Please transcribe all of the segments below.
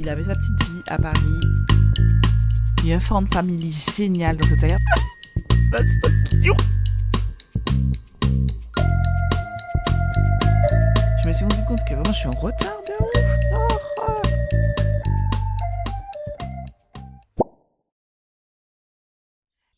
Il avait sa petite vie à Paris. Il y a un found family génial dans cette saga. That's so cute. Je me suis rendu compte que vraiment je suis en retard de ouf.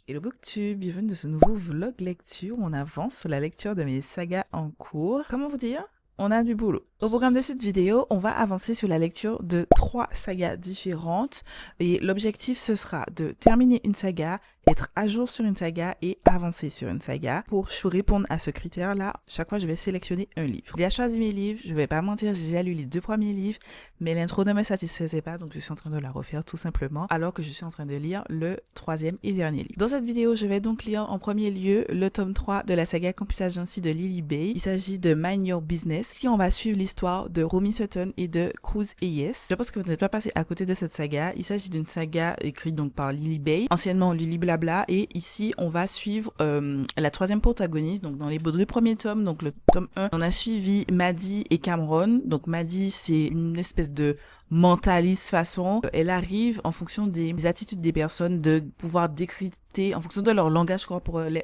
Hello Booktube, bienvenue dans ce nouveau vlog lecture où on avance sur la lecture de mes sagas en cours. Comment vous dire? On a du boulot. Au programme de cette vidéo, on va avancer sur la lecture de 3 sagas différentes et l'objectif ce sera de terminer une saga, être à jour sur une saga et avancer sur une saga. Pour répondre à ce critère-là, chaque fois je vais sélectionner un livre. J'ai déjà choisi mes livres, je vais pas mentir, j'ai déjà lu les 2 premiers livres, mais l'intro ne me satisfaisait pas, donc je suis en train de la refaire tout simplement, alors que je suis en train de lire le 3e et dernier livre. Dans cette vidéo, je vais donc lire en premier lieu le tome 3 de la saga Campus Agency de Lily Bay. Il s'agit de Mind Your Business. Si on va suivre l'histoire de Romy Sutton et de Cruz Hayes. Je pense que vous n'êtes pas passé à côté de cette saga. Il s'agit d'une saga écrite donc par Lily Bay, anciennement Lily Blabla, et ici on va suivre la 3e protagoniste. Donc dans les 2 premiers tomes, donc le tome 1, on a suivi Maddie et Cameron. Donc Maddie, c'est une espèce de mentaliste façon. Elle arrive en fonction des attitudes des personnes de pouvoir décrypter en fonction de leur langage corporel,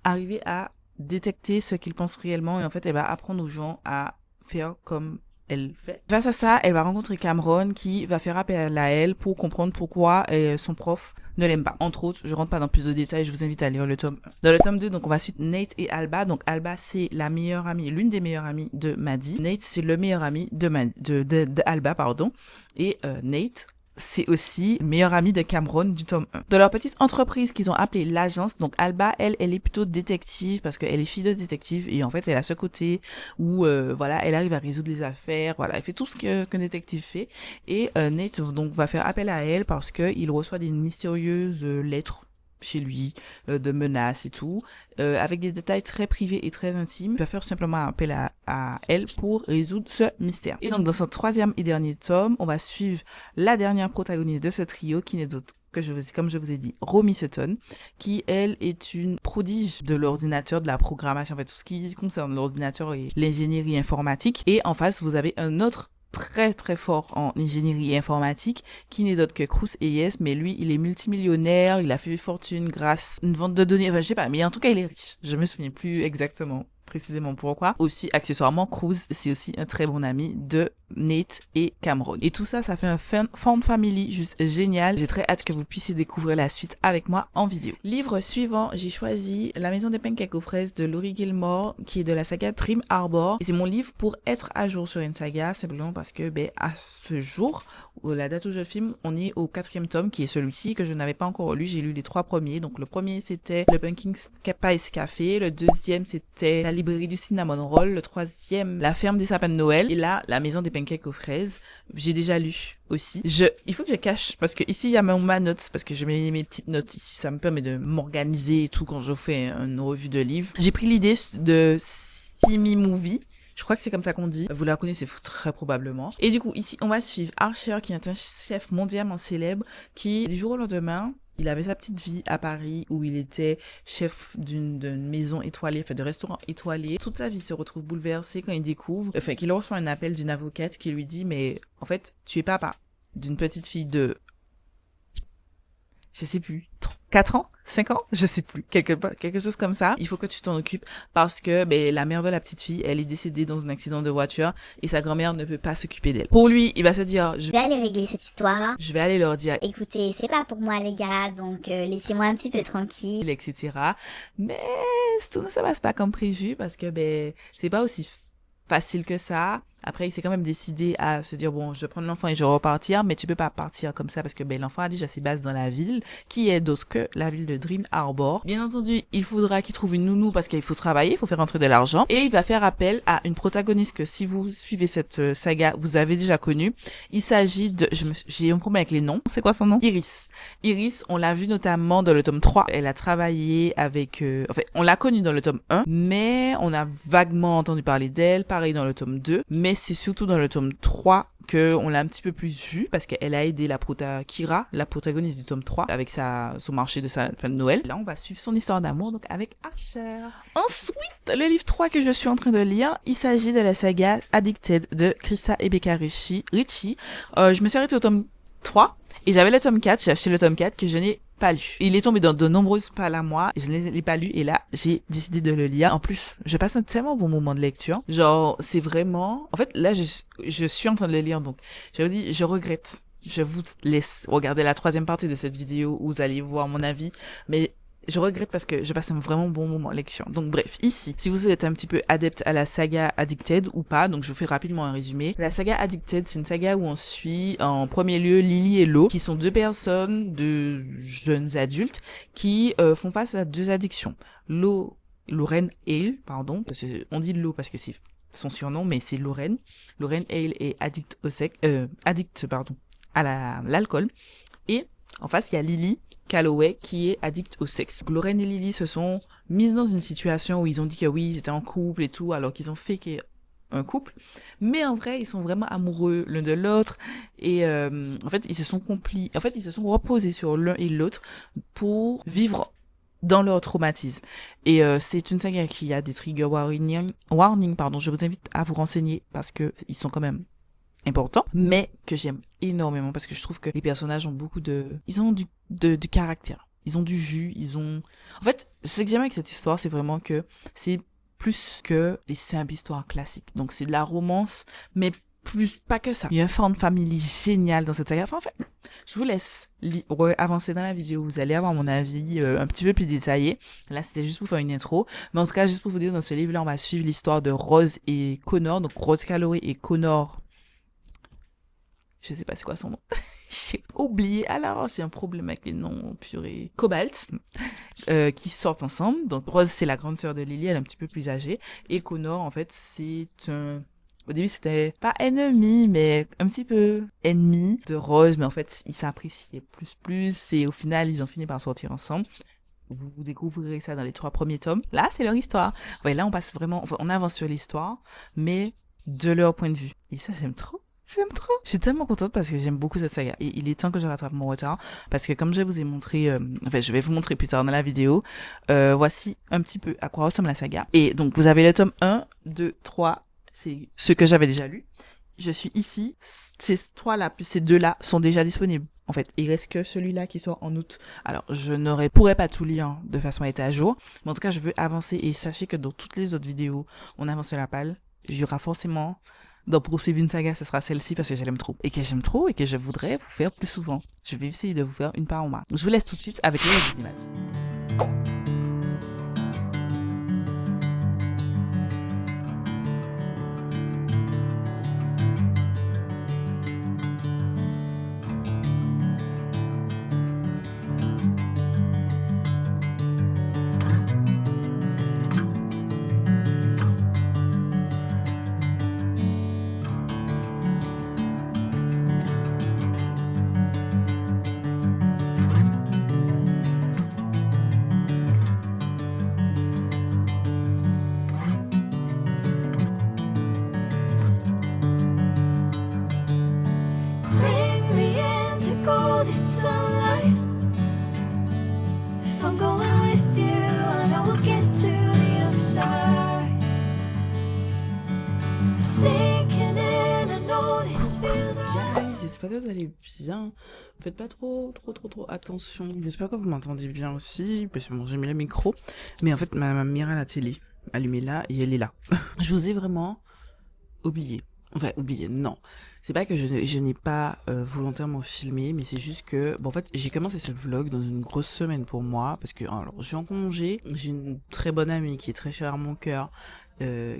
arriver à détecter ce qu'ils pensent réellement, et en fait elle va apprendre aux gens à faire comme elle fait. Face à ça, elle va rencontrer Cameron qui va faire appel à elle pour comprendre pourquoi son prof ne l'aime pas. Entre autres, je rentre pas dans plus de détails, je vous invite à lire le tome 1. Dans le tome 2, donc on va suivre Nate et Alba. Donc Alba, c'est la meilleure amie, l'une des meilleures amies de Maddie. Nate, c'est le meilleur ami de Alba, pardon. Et Nate, c'est aussi meilleure amie de Cameron du tome 1. De leur petite entreprise qu'ils ont appelée l'agence, donc Alba, elle est plutôt détective parce qu'elle est fille de détective et en fait elle a ce côté où voilà, elle arrive à résoudre les affaires, voilà, elle fait tout ce qu'un détective fait, et Nate donc va faire appel à elle parce que il reçoit des mystérieuses lettres chez lui, de menaces et tout, avec des détails très privés et très intimes. Il va faire simplement appel à elle pour résoudre ce mystère. Et donc dans ce 3e et dernier tome, on va suivre la dernière protagoniste de ce trio qui n'est d'autre que comme je vous ai dit, Romy Sutton, qui elle est une prodige de l'ordinateur, de la programmation, en fait tout ce qui concerne l'ordinateur et l'ingénierie informatique. Et en face, vous avez un autre très très fort en ingénierie informatique qui n'est d'autre que Cruz Hayes, mais lui il est multimillionnaire, il a fait fortune grâce à une vente de données, enfin je sais pas, mais en tout cas il est riche, je me souviens plus exactement précisément pourquoi. Aussi, accessoirement, Cruz, c'est aussi un très bon ami de Nate et Cameron. Et tout ça, ça fait un found family juste génial. J'ai très hâte que vous puissiez découvrir la suite avec moi en vidéo. Livre suivant, j'ai choisi La Maison des Pancakes aux fraises de Laurie Gilmore, qui est de la saga Dream Harbor. Et c'est mon livre pour être à jour sur une saga, simplement parce que, à ce jour, la date où je filme, on est au 4e tome, qui est celui-ci, que je n'avais pas encore lu. J'ai lu les 3 premiers. Donc, le premier, c'était le Pumpkin Spice Café. Le 2e, c'était La Librairie du Cinnamon Roll. Le 3e, La Ferme des Sapins de Noël. Et là, La Maison des Pancakes aux fraises. J'ai déjà lu aussi. Il faut que je cache, parce que ici, il y a ma note, parce que je mets mes petites notes ici. Ça me permet de m'organiser et tout quand je fais une revue de livres. J'ai pris l'idée de Simi Movie. Je crois que c'est comme ça qu'on dit. Vous la connaissez très probablement. Et du coup, ici, on va suivre Archer, qui est un chef mondialement célèbre, qui, du jour au lendemain, il avait sa petite vie à Paris où il était chef d'une maison étoilée, enfin de restaurant étoilé. Toute sa vie se retrouve bouleversée quand il découvre, qu'il reçoit un appel d'une avocate qui lui dit, mais en fait, tu es papa d'une petite fille de, je sais plus, 4 ans, 5 ans, je sais plus, quelque chose comme ça. Il faut que tu t'en occupes parce que la mère de la petite fille, elle est décédée dans un accident de voiture et sa grand-mère ne peut pas s'occuper d'elle. Pour lui, il va se dire, je vais aller régler cette histoire. Je vais aller leur dire, écoutez, c'est pas pour moi les gars, donc laissez-moi un petit peu tranquille, etc. Mais tout ne se passe pas comme prévu parce que c'est pas aussi facile que ça. Après, il s'est quand même décidé à se dire, bon, je vais prendre l'enfant et je vais repartir, mais tu peux pas partir comme ça parce que l'enfant a déjà ses bases dans la ville, qui est d'autre que la ville de Dream Harbor. Bien entendu, il faudra qu'il trouve une nounou parce qu'il faut travailler, il faut faire rentrer de l'argent, et il va faire appel à une protagoniste que si vous suivez cette saga, vous avez déjà connue. Il s'agit de, j'ai un problème avec les noms. C'est quoi son nom? Iris. Iris, on l'a vu notamment dans le tome 3. Elle a travaillé avec, on l'a connue dans le tome 1, mais on a vaguement entendu parler d'elle, pareil dans le tome 2, mais c'est surtout dans le tome 3 qu'on l'a un petit peu plus vue parce qu'elle a aidé Kira, la protagoniste du tome 3, avec son marché de sapin de Noël. Là, on va suivre son histoire d'amour donc avec Archer. Ensuite, le livre 3 que je suis en train de lire, il s'agit de la saga Addicted de Krista et Becca Ritchie. Je me suis arrêtée au tome 3 et j'avais le tome 4, j'ai acheté le tome 4 que je n'ai pas lu. Il est tombé dans de nombreuses palles à moi, je ne l'ai pas lu et là, j'ai décidé de le lire. En plus, je passe un tellement bon moment de lecture. Genre, c'est vraiment... En fait, là, je suis en train de le lire, donc je vous dis, je regrette. Je vous laisse regarder la 3e partie de cette vidéo où vous allez voir mon avis, mais je regrette parce que je passe un vraiment bon moment de lecture. Donc bref, ici, si vous êtes un petit peu adepte à la saga Addicted ou pas, donc je vous fais rapidement un résumé. La saga Addicted, c'est une saga où on suit en premier lieu Lily et Lo, qui sont 2 personnes, 2 jeunes adultes, qui font face à 2 addictions. Lorraine Hale, pardon, parce que on dit Lo parce que c'est son surnom, mais c'est Lorraine. Lorraine Hale est addict à l'alcool. Et en face, il y a Lily Calloway qui est addict au sexe. Lorraine et Lily se sont mises dans une situation où ils ont dit que oui, ils étaient en couple et tout, alors qu'ils ont fait un couple. Mais en vrai, ils sont vraiment amoureux l'un de l'autre. Et en fait, ils se sont reposés sur l'un et l'autre pour vivre dans leur traumatisme. Et c'est une saga qui a des trigger warning, pardon. Je vous invite à vous renseigner parce que ils sont quand même important, mais que j'aime énormément parce que je trouve que les personnages ont ils ont du caractère, ils ont du jus, en fait, ce que j'aime avec cette histoire, c'est vraiment que c'est plus que les simples histoires classiques. Donc c'est de la romance, mais pas que ça. Il y a un fond de famille génial dans cette saga. Enfin, en fait, je vous laisse avancer dans la vidéo. Vous allez avoir mon avis un petit peu plus détaillé. Là, c'était juste pour faire une intro. Mais en tout cas, juste pour vous dire, dans ce livre-là, on va suivre l'histoire de Rose et Connor. Donc Rose Calloway et Connor, je sais pas c'est quoi son nom. J'ai oublié. Alors, j'ai un problème avec les noms, purée. Cobalt, qui sortent ensemble. Donc, Rose, c'est la grande sœur de Lily, elle est un petit peu plus âgée. Et Connor, en fait, au début, c'était pas ennemi, mais un petit peu ennemi de Rose. Mais en fait, ils s'appréciaient plus. Et au final, ils ont fini par sortir ensemble. Vous découvrirez ça dans les 3 premiers tomes. Là, c'est leur histoire. Ouais, là, on avance sur l'histoire, mais de leur point de vue. Et ça, j'aime trop. Je suis tellement contente parce que j'aime beaucoup cette saga. Et il est temps que je rattrape mon retard. Parce que comme je vous ai montré, je vais vous montrer plus tard dans la vidéo, voici un petit peu à quoi ressemble la saga. Et donc, vous avez le tome 1, 2, 3. C'est ce que j'avais déjà lu. Je suis ici. Ces 3-là, plus ces 2-là sont déjà disponibles. En fait, il reste que celui-là qui sort en août. Alors, je pourrais pas tout lire de façon à être à jour. Mais en tout cas, je veux avancer. Et sachez que dans toutes les autres vidéos, on avance sur la palle. Il y aura forcément... Donc pour suivre une saga, ce sera celle-ci parce que je l'aime trop. Et que j'aime trop et que je voudrais vous faire plus souvent. Je vais essayer de vous faire une par mois. Je vous laisse tout de suite avec les images. J'espère que vous allez bien. Faites pas trop attention. J'espère que vous m'entendez bien aussi. Parce que bon, j'ai mis le micro. Mais en fait, ma mère a la télé allumée là et elle est là. Je vous ai vraiment oublié. Enfin, oublié, non. C'est pas que je n'ai pas volontairement filmé, mais c'est juste que, bon, en fait, j'ai commencé ce vlog dans une grosse semaine pour moi, parce que, alors, je suis en congé, j'ai une très bonne amie qui est très chère à mon cœur,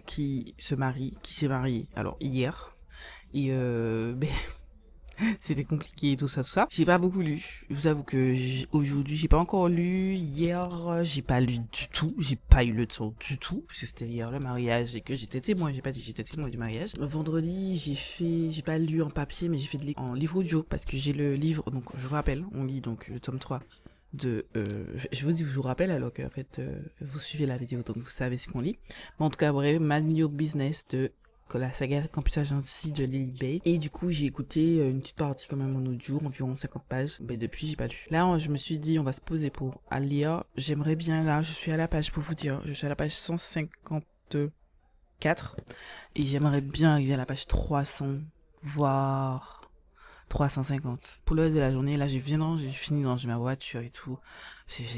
qui s'est mariée, alors, hier, et c'était compliqué, tout ça. J'ai pas beaucoup lu. Je vous avoue que aujourd'hui, j'ai pas encore lu. Hier, j'ai pas lu du tout. J'ai pas eu le temps du tout. Parce que c'était hier le mariage et que j'étais témoin. J'ai pas dit que j'étais témoin du mariage. Vendredi, j'ai pas lu en papier, mais j'ai fait en livre audio. Parce que j'ai le livre, donc je vous rappelle, on lit donc le tome 3 de, je vous rappelle alors qu'en fait, vous suivez la vidéo, donc vous savez ce qu'on lit. Mais en tout cas, bref, Man Your Business de la saga Campus Agency de Lily Bay. Et du coup, j'ai écouté une petite partie quand même en audio, environ 50 pages. Mais depuis, j'ai pas lu. Là, je me suis dit, on va se poser pour lire. J'aimerais bien, là, je suis à la page, pour vous dire, je suis à la page 154. Et j'aimerais bien arriver à la page 300, voire 350. Pour le reste de la journée, là, j'ai fini de ranger ma voiture et tout.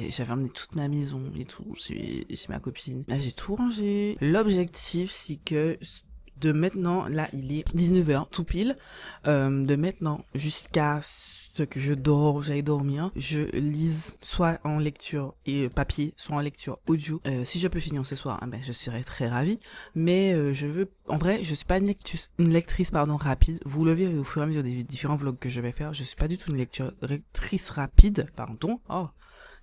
J'avais emmené toute ma maison et tout chez ma copine. Là, j'ai tout rangé. L'objectif, c'est que de maintenant, là, il est 19h, tout pile. De maintenant jusqu'à ce que j'aille dormir, je lise soit en lecture et papier, soit en lecture audio. Si je peux finir ce soir, je serais très ravie. Mais en vrai, je suis pas une lectrice rapide. Vous le verrez au fur et à mesure des différents vlogs que je vais faire. Je suis pas du tout une lectrice rapide, pardon. Oh,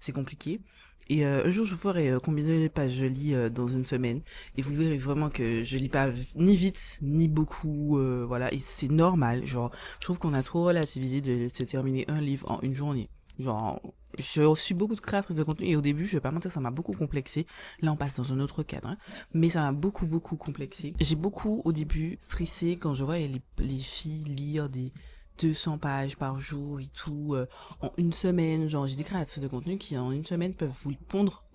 c'est compliqué. Et un jour, je vous ferai combien de pages je lis dans une semaine. Et vous verrez vraiment que je lis pas ni vite, ni beaucoup. Voilà, et c'est normal. Genre, je trouve qu'on a trop relativisé de se terminer un livre en une journée. Genre, je suis beaucoup de créatrices de contenu et au début, je vais pas mentir, ça m'a beaucoup complexé. Là, on passe dans un autre cadre, hein. Mais ça m'a beaucoup complexé. J'ai beaucoup, au début, stressé quand je vois les filles lire des 200 pages par jour et tout, en une semaine. Genre, j'ai des créatrices de contenu qui, en une semaine, peuvent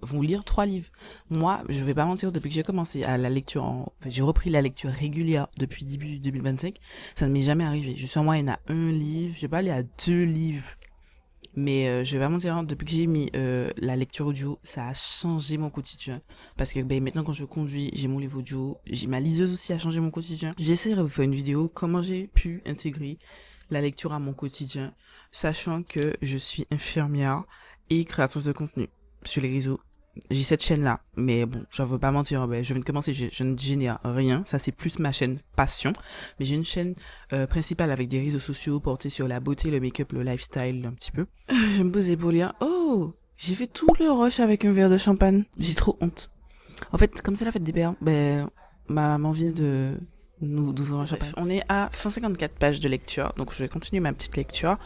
vous lire 3 livres. Moi, je vais pas mentir, depuis que j'ai commencé à la lecture j'ai repris la lecture régulière depuis début 2025, ça ne m'est jamais arrivé. Je suis en moyenne à 1 livre, je vais pas aller à 2 livres. Mais je vais pas mentir, depuis que j'ai mis la lecture audio, ça a changé mon quotidien. Parce que maintenant quand je conduis, j'ai mon livre audio, ma liseuse aussi a changé mon quotidien. J'essaierai de vous faire une vidéo comment j'ai pu intégrer la lecture à mon quotidien, sachant que je suis infirmière et créatrice de contenu sur les réseaux. J'ai cette chaîne-là, mais bon, je veux pas mentir, je viens de commencer, je ne génère rien, ça c'est plus ma chaîne passion, mais j'ai une chaîne principale avec des réseaux sociaux portés sur la beauté, le make-up, le lifestyle, un petit peu. Je me posais pour lire, oh, j'ai fait tout le rush avec un verre de champagne, j'ai trop honte. En fait, comme c'est la fête des pères, ma maman vient d'ouvrir un champagne. On est à 154 pages de lecture, donc je vais continuer ma petite lecture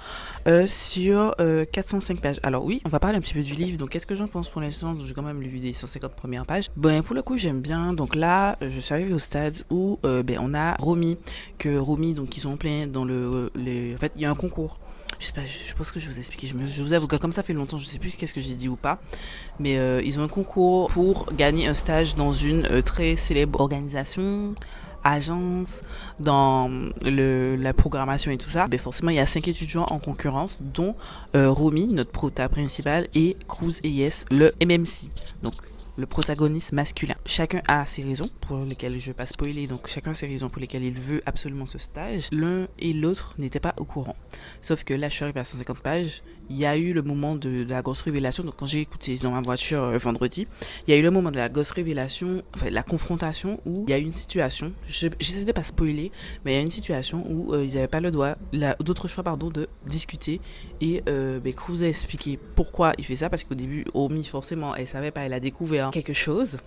sur 405 pages. Alors oui, on va parler un petit peu du livre, donc qu'est-ce que j'en pense pour l'instant? J'ai quand même lu les 150 premières pages. Pour le coup, j'aime bien. Donc là, je suis arrivée au stade où on a Romy, donc ils sont en plein dans en fait, il y a un concours. Je sais pas, je pense que je vous ai expliqué. Je vous avoue que comme ça fait longtemps, je sais plus qu'est-ce que j'ai dit ou pas. Mais ils ont un concours pour gagner un stage dans une très célèbre organisation, agence, dans la programmation et tout ça. Forcément, il y a 5 étudiants en concurrence, dont Romy, notre prota principale, et Cruz et Yes, le MMC. Donc, le protagoniste masculin. Chacun a ses raisons pour lesquelles je vais pas spoiler, donc chacun a ses raisons pour lesquelles il veut absolument ce stage. L'un et l'autre n'étaient pas au courant. Sauf que là, je suis arrivée à 150 pages, il y a eu le moment de la grosse révélation. Donc quand j'ai écouté dans ma voiture vendredi, il y a eu le moment de la grosse révélation, enfin la confrontation où il y a eu une situation, j'essaie de pas spoiler, mais il y a une situation où ils n'avaient pas d'autre choix de discuter et Cruz a expliqué pourquoi il fait ça, parce qu'au début, Omi forcément, elle savait pas, elle a découvert quelque chose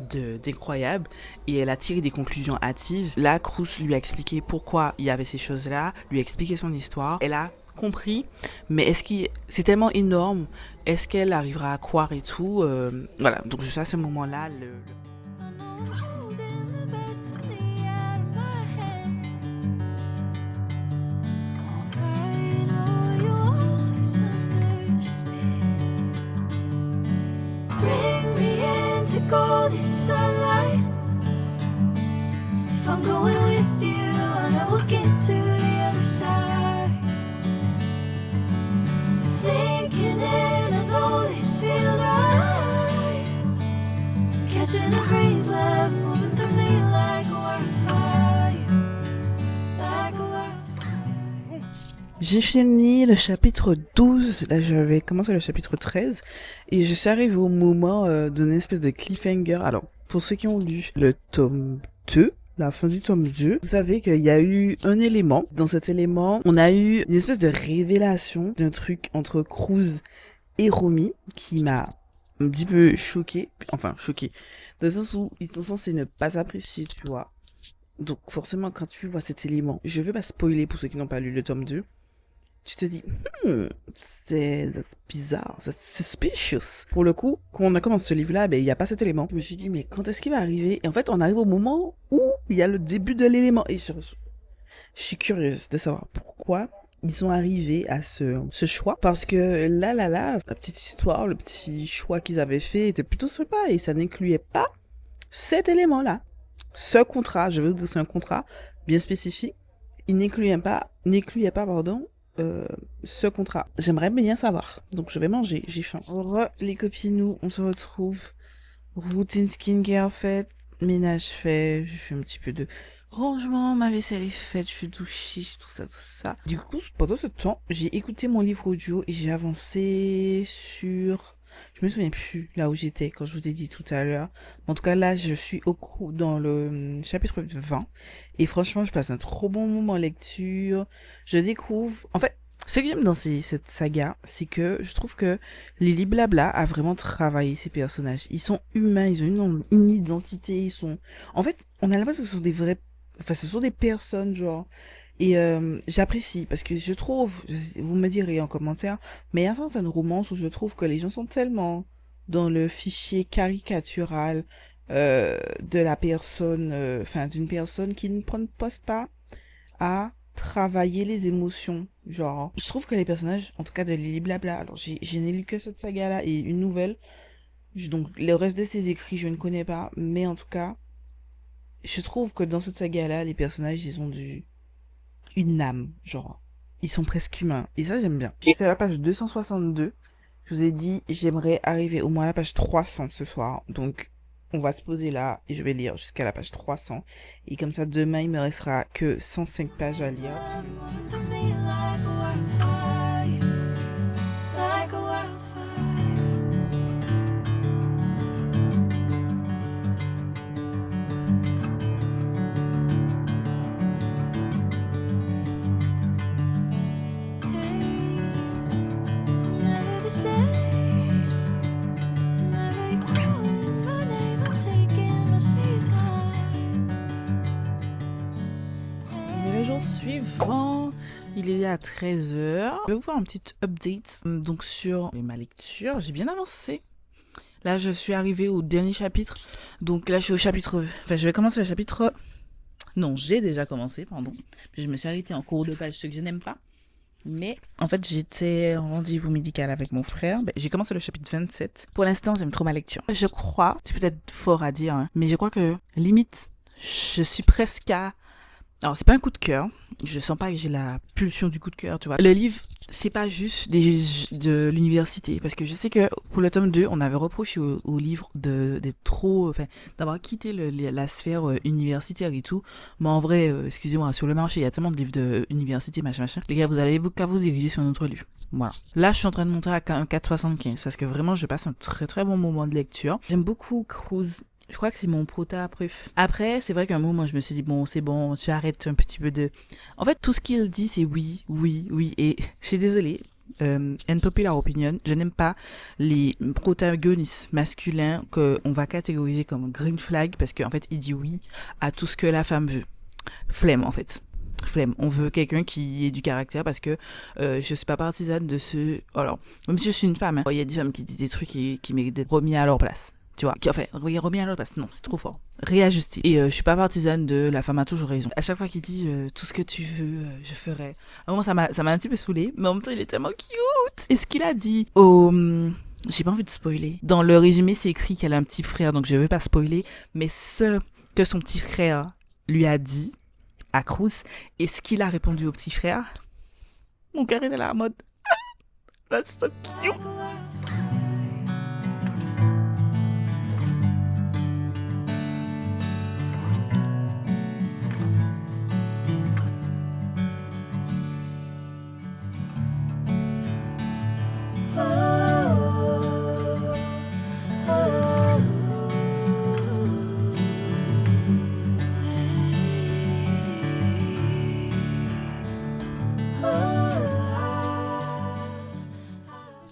d'incroyable et elle a tiré des conclusions hâtives. Là, Cruz lui a expliqué pourquoi il y avait ces choses-là, lui a expliqué son histoire. Elle a compris, mais c'est tellement énorme, est-ce qu'elle arrivera à croire et tout, voilà, donc juste à ce moment-là, golden sunlight. If I'm going with you, I know we'll get to the other side. Sinking in, I know this feels right. Catching a breeze, love moving through me like a wildfire, like a wildfire. J'ai fini le chapitre 12, là je vais commencer le chapitre 13 et je suis arrivée au moment d'une espèce de cliffhanger. Alors, pour ceux qui ont lu le tome 2, la fin du tome 2, vous savez qu'il y a eu un élément. Dans cet élément, on a eu une espèce de révélation d'un truc entre Cruz et Romy qui m'a un petit peu choquée, dans le sens où ils sont censés ne pas apprécier, tu vois. Donc forcément, quand tu vois cet élément, je vais pas spoiler pour ceux qui n'ont pas lu le tome 2, tu te dis, c'est bizarre, c'est suspicious. Pour le coup, quand on a commencé ce livre-là, ben, il n'y a pas cet élément. Je me suis dit, mais quand est-ce qu'il va arriver? Et en fait, on arrive au moment où il y a le début de l'élément. Et je suis curieuse de savoir pourquoi ils sont arrivés à ce choix. Parce que là, la petite histoire, le petit choix qu'ils avaient fait était plutôt sympa et ça n'incluait pas cet élément-là. Ce contrat, je veux dire, c'est un contrat bien spécifique. Il n'incluait pas, ce contrat. J'aimerais bien savoir. Donc je vais manger, j'ai faim. Les copines, on se retrouve. Routine skincare faite, ménage fait, j'ai fait un petit peu de rangement, ma vaisselle est faite, je fais doucher, tout ça, tout ça. Du coup, pendant ce temps, j'ai écouté mon livre audio et j'ai avancé sur... Je me souviens plus là où j'étais quand je vous ai dit tout à l'heure. En tout cas, là, je suis dans le chapitre 20. Et franchement, je passe un trop bon moment en lecture. Je découvre... En fait, ce que j'aime dans cette saga, c'est que je trouve que Lily Blabla a vraiment travaillé ses personnages. Ils sont humains, ils ont une identité, ils sont... En fait, on a l'impression que ce sont des vrais... Enfin, ce sont des personnes, genre... Et j'apprécie, parce que je trouve, vous me direz en commentaire, mais il y a certaines romances où je trouve que les gens sont tellement dans le fichier caricatural de la personne, enfin d'une personne qui ne propose pas à travailler les émotions. Genre, je trouve que les personnages, en tout cas de Lily Blabla, alors je n'ai lu que cette saga-là et une nouvelle, donc le reste de ses écrits je ne connais pas, mais en tout cas, je trouve que dans cette saga-là, les personnages, ils ont une âme, genre. Ils sont presque humains. Et ça, j'aime bien. J'ai fait la page 262. Je vous ai dit, j'aimerais arriver au moins à la page 300 ce soir. Donc, on va se poser là et je vais lire jusqu'à la page 300. Et comme ça, demain, il me restera que 105 pages à lire. Moving through me like a wildfire, like a wildfire. Never the same. Never you calling my name. I'm taking my sweet time. Et le jour suivant, il est à 13h. Je vais vous faire un petit update donc sur ma lecture. J'ai bien avancé. Là, je suis arrivée au dernier chapitre. Donc là, je suis au chapitre... Enfin, je vais commencer le chapitre... Non, j'ai déjà commencé, pardon. Puis je me suis arrêtée en cours de page, ce que je n'aime pas. Mais en fait, j'étais en rendez-vous médical avec mon frère. J'ai commencé le chapitre 27. Pour l'instant, j'aime trop ma lecture. Je crois, c'est peut-être fort à dire, hein, mais je crois que limite, je suis presque à... Alors, c'est pas un coup de cœur. Je sens pas que j'ai la pulsion du coup de cœur, tu vois. Le livre, c'est pas juste de l'université. Parce que je sais que pour le tome 2, on avait reproché au livre d'être trop... Enfin, d'avoir quitté la sphère universitaire et tout. Mais en vrai, excusez-moi, sur le marché, il y a tellement de livres d'université, machin. Les gars, vous allez qu'à vous diriger sur notre livre. Voilà. Là, je suis en train de monter à un 4,75 parce que vraiment, je passe un très très bon moment de lecture. J'aime beaucoup Cruz. Je crois que c'est mon prota préf. Après, c'est vrai qu'à un moment, je me suis dit, bon, c'est bon, tu arrêtes un petit peu de... En fait, tout ce qu'il dit, c'est oui, oui, oui. Et je suis désolée, unpopular opinion, je n'aime pas les protagonistes masculins qu'on va catégoriser comme green flag parce qu'en fait, il dit oui à tout ce que la femme veut. Flemme, en fait. Flemme. On veut quelqu'un qui ait du caractère parce que je suis pas partisane de ce... Alors, même si je suis une femme, hein, il y a des femmes qui disent des trucs qui méritent d'être remis à leur place. Tu vois, enfin, remis à leur place, non, c'est trop fort. Réajuster. Et je suis pas partisane de la femme a toujours raison. À chaque fois qu'il dit tout ce que tu veux, je ferai. À un moment, ça m'a un petit peu saoulée, mais en même temps, il est tellement cute. Et ce qu'il a dit j'ai pas envie de spoiler. Dans le résumé, c'est écrit qu'elle a un petit frère, donc je veux pas spoiler, mais ce que son petit frère lui a dit à Cruz et ce qu'il a répondu au petit frère, mon cœur est à la mode. That's so cute.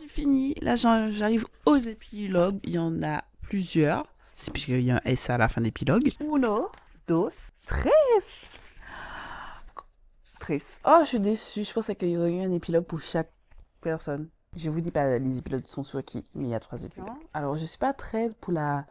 Fini, là j'arrive aux épilogues, il y en a plusieurs, c'est puisqu'il y a un S à la fin d'épilogue. 1, 2, 3. triste. Oh, je suis déçue. Je pensais qu'il y aurait eu un épilogue pour chaque personne. Je vous dis pas les épilogues sont sur qui, mais il y a 3 épilogues. Alors, je suis pas très pour la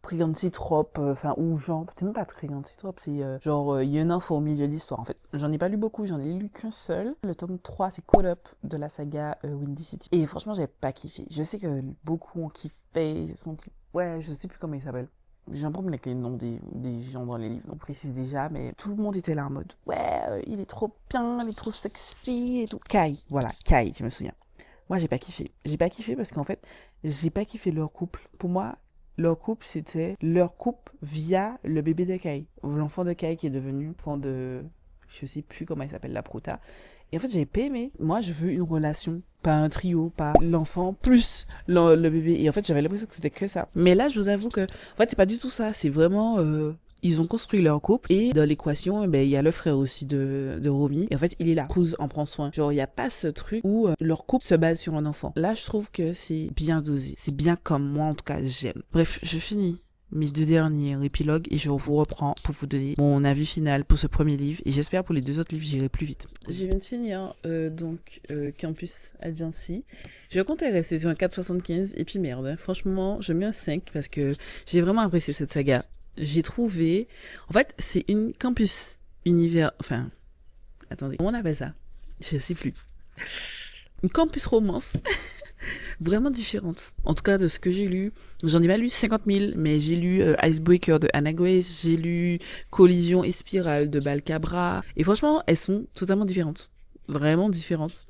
pregnancy trope, enfin, ou genre, c'est même pas pregnancy trope, c'est genre, il y a un enfant au milieu de l'histoire, en fait. J'en ai pas lu beaucoup, j'en ai lu qu'un seul. Le tome 3, c'est Caught Up de la saga Windy City. Et franchement, j'ai pas kiffé. Je sais que beaucoup ont kiffé, ils sont dit, ouais, je sais plus comment il s'appelle. J'ai un problème avec les noms des gens dans les livres, on précise déjà, mais tout le monde était là en mode, ouais, il est trop bien, il est trop sexy et tout. Kai, voilà, Kai, je me souviens. Moi, j'ai pas kiffé. J'ai pas kiffé parce qu'en fait, j'ai pas kiffé leur couple. Pour moi, leur couple, c'était leur couple via le bébé de Kai. L'enfant de Kai qui est devenu enfant de... Je sais plus comment il s'appelle, la prouta. Et en fait, j'ai pas aimé. Moi, je veux une relation, pas un trio, pas l'enfant plus le bébé. Et en fait, j'avais l'impression que c'était que ça. Mais là, je vous avoue que, en fait, c'est pas du tout ça. C'est vraiment... Ils ont construit leur couple et dans l'équation, ben, il y a le frère aussi de Romy. Et en fait, il est là. Cruz en prend soin. Genre, il n'y a pas ce truc où leur couple se base sur un enfant. Là, je trouve que c'est bien dosé. C'est bien comme moi, en tout cas, j'aime. Bref, je finis mes 2 derniers épilogues et je vous reprends pour vous donner mon avis final pour ce premier livre. Et j'espère pour les 2 autres livres, j'irai plus vite. Je viens de finir Campus Agency. Je comptais rester sur un 4,75 et puis merde. Franchement, je mets un 5 parce que j'ai vraiment apprécié cette saga. J'ai trouvé... En fait, c'est une campus univers... Enfin, attendez, comment on appelle ça? Je sais plus. Une campus romance vraiment différente. En tout cas, de ce que j'ai lu. J'en ai pas lu 50 000, mais j'ai lu Icebreaker de Anna Grace, j'ai lu Collision et Spirale de Balcabra. Et franchement, elles sont totalement différentes. Vraiment différentes.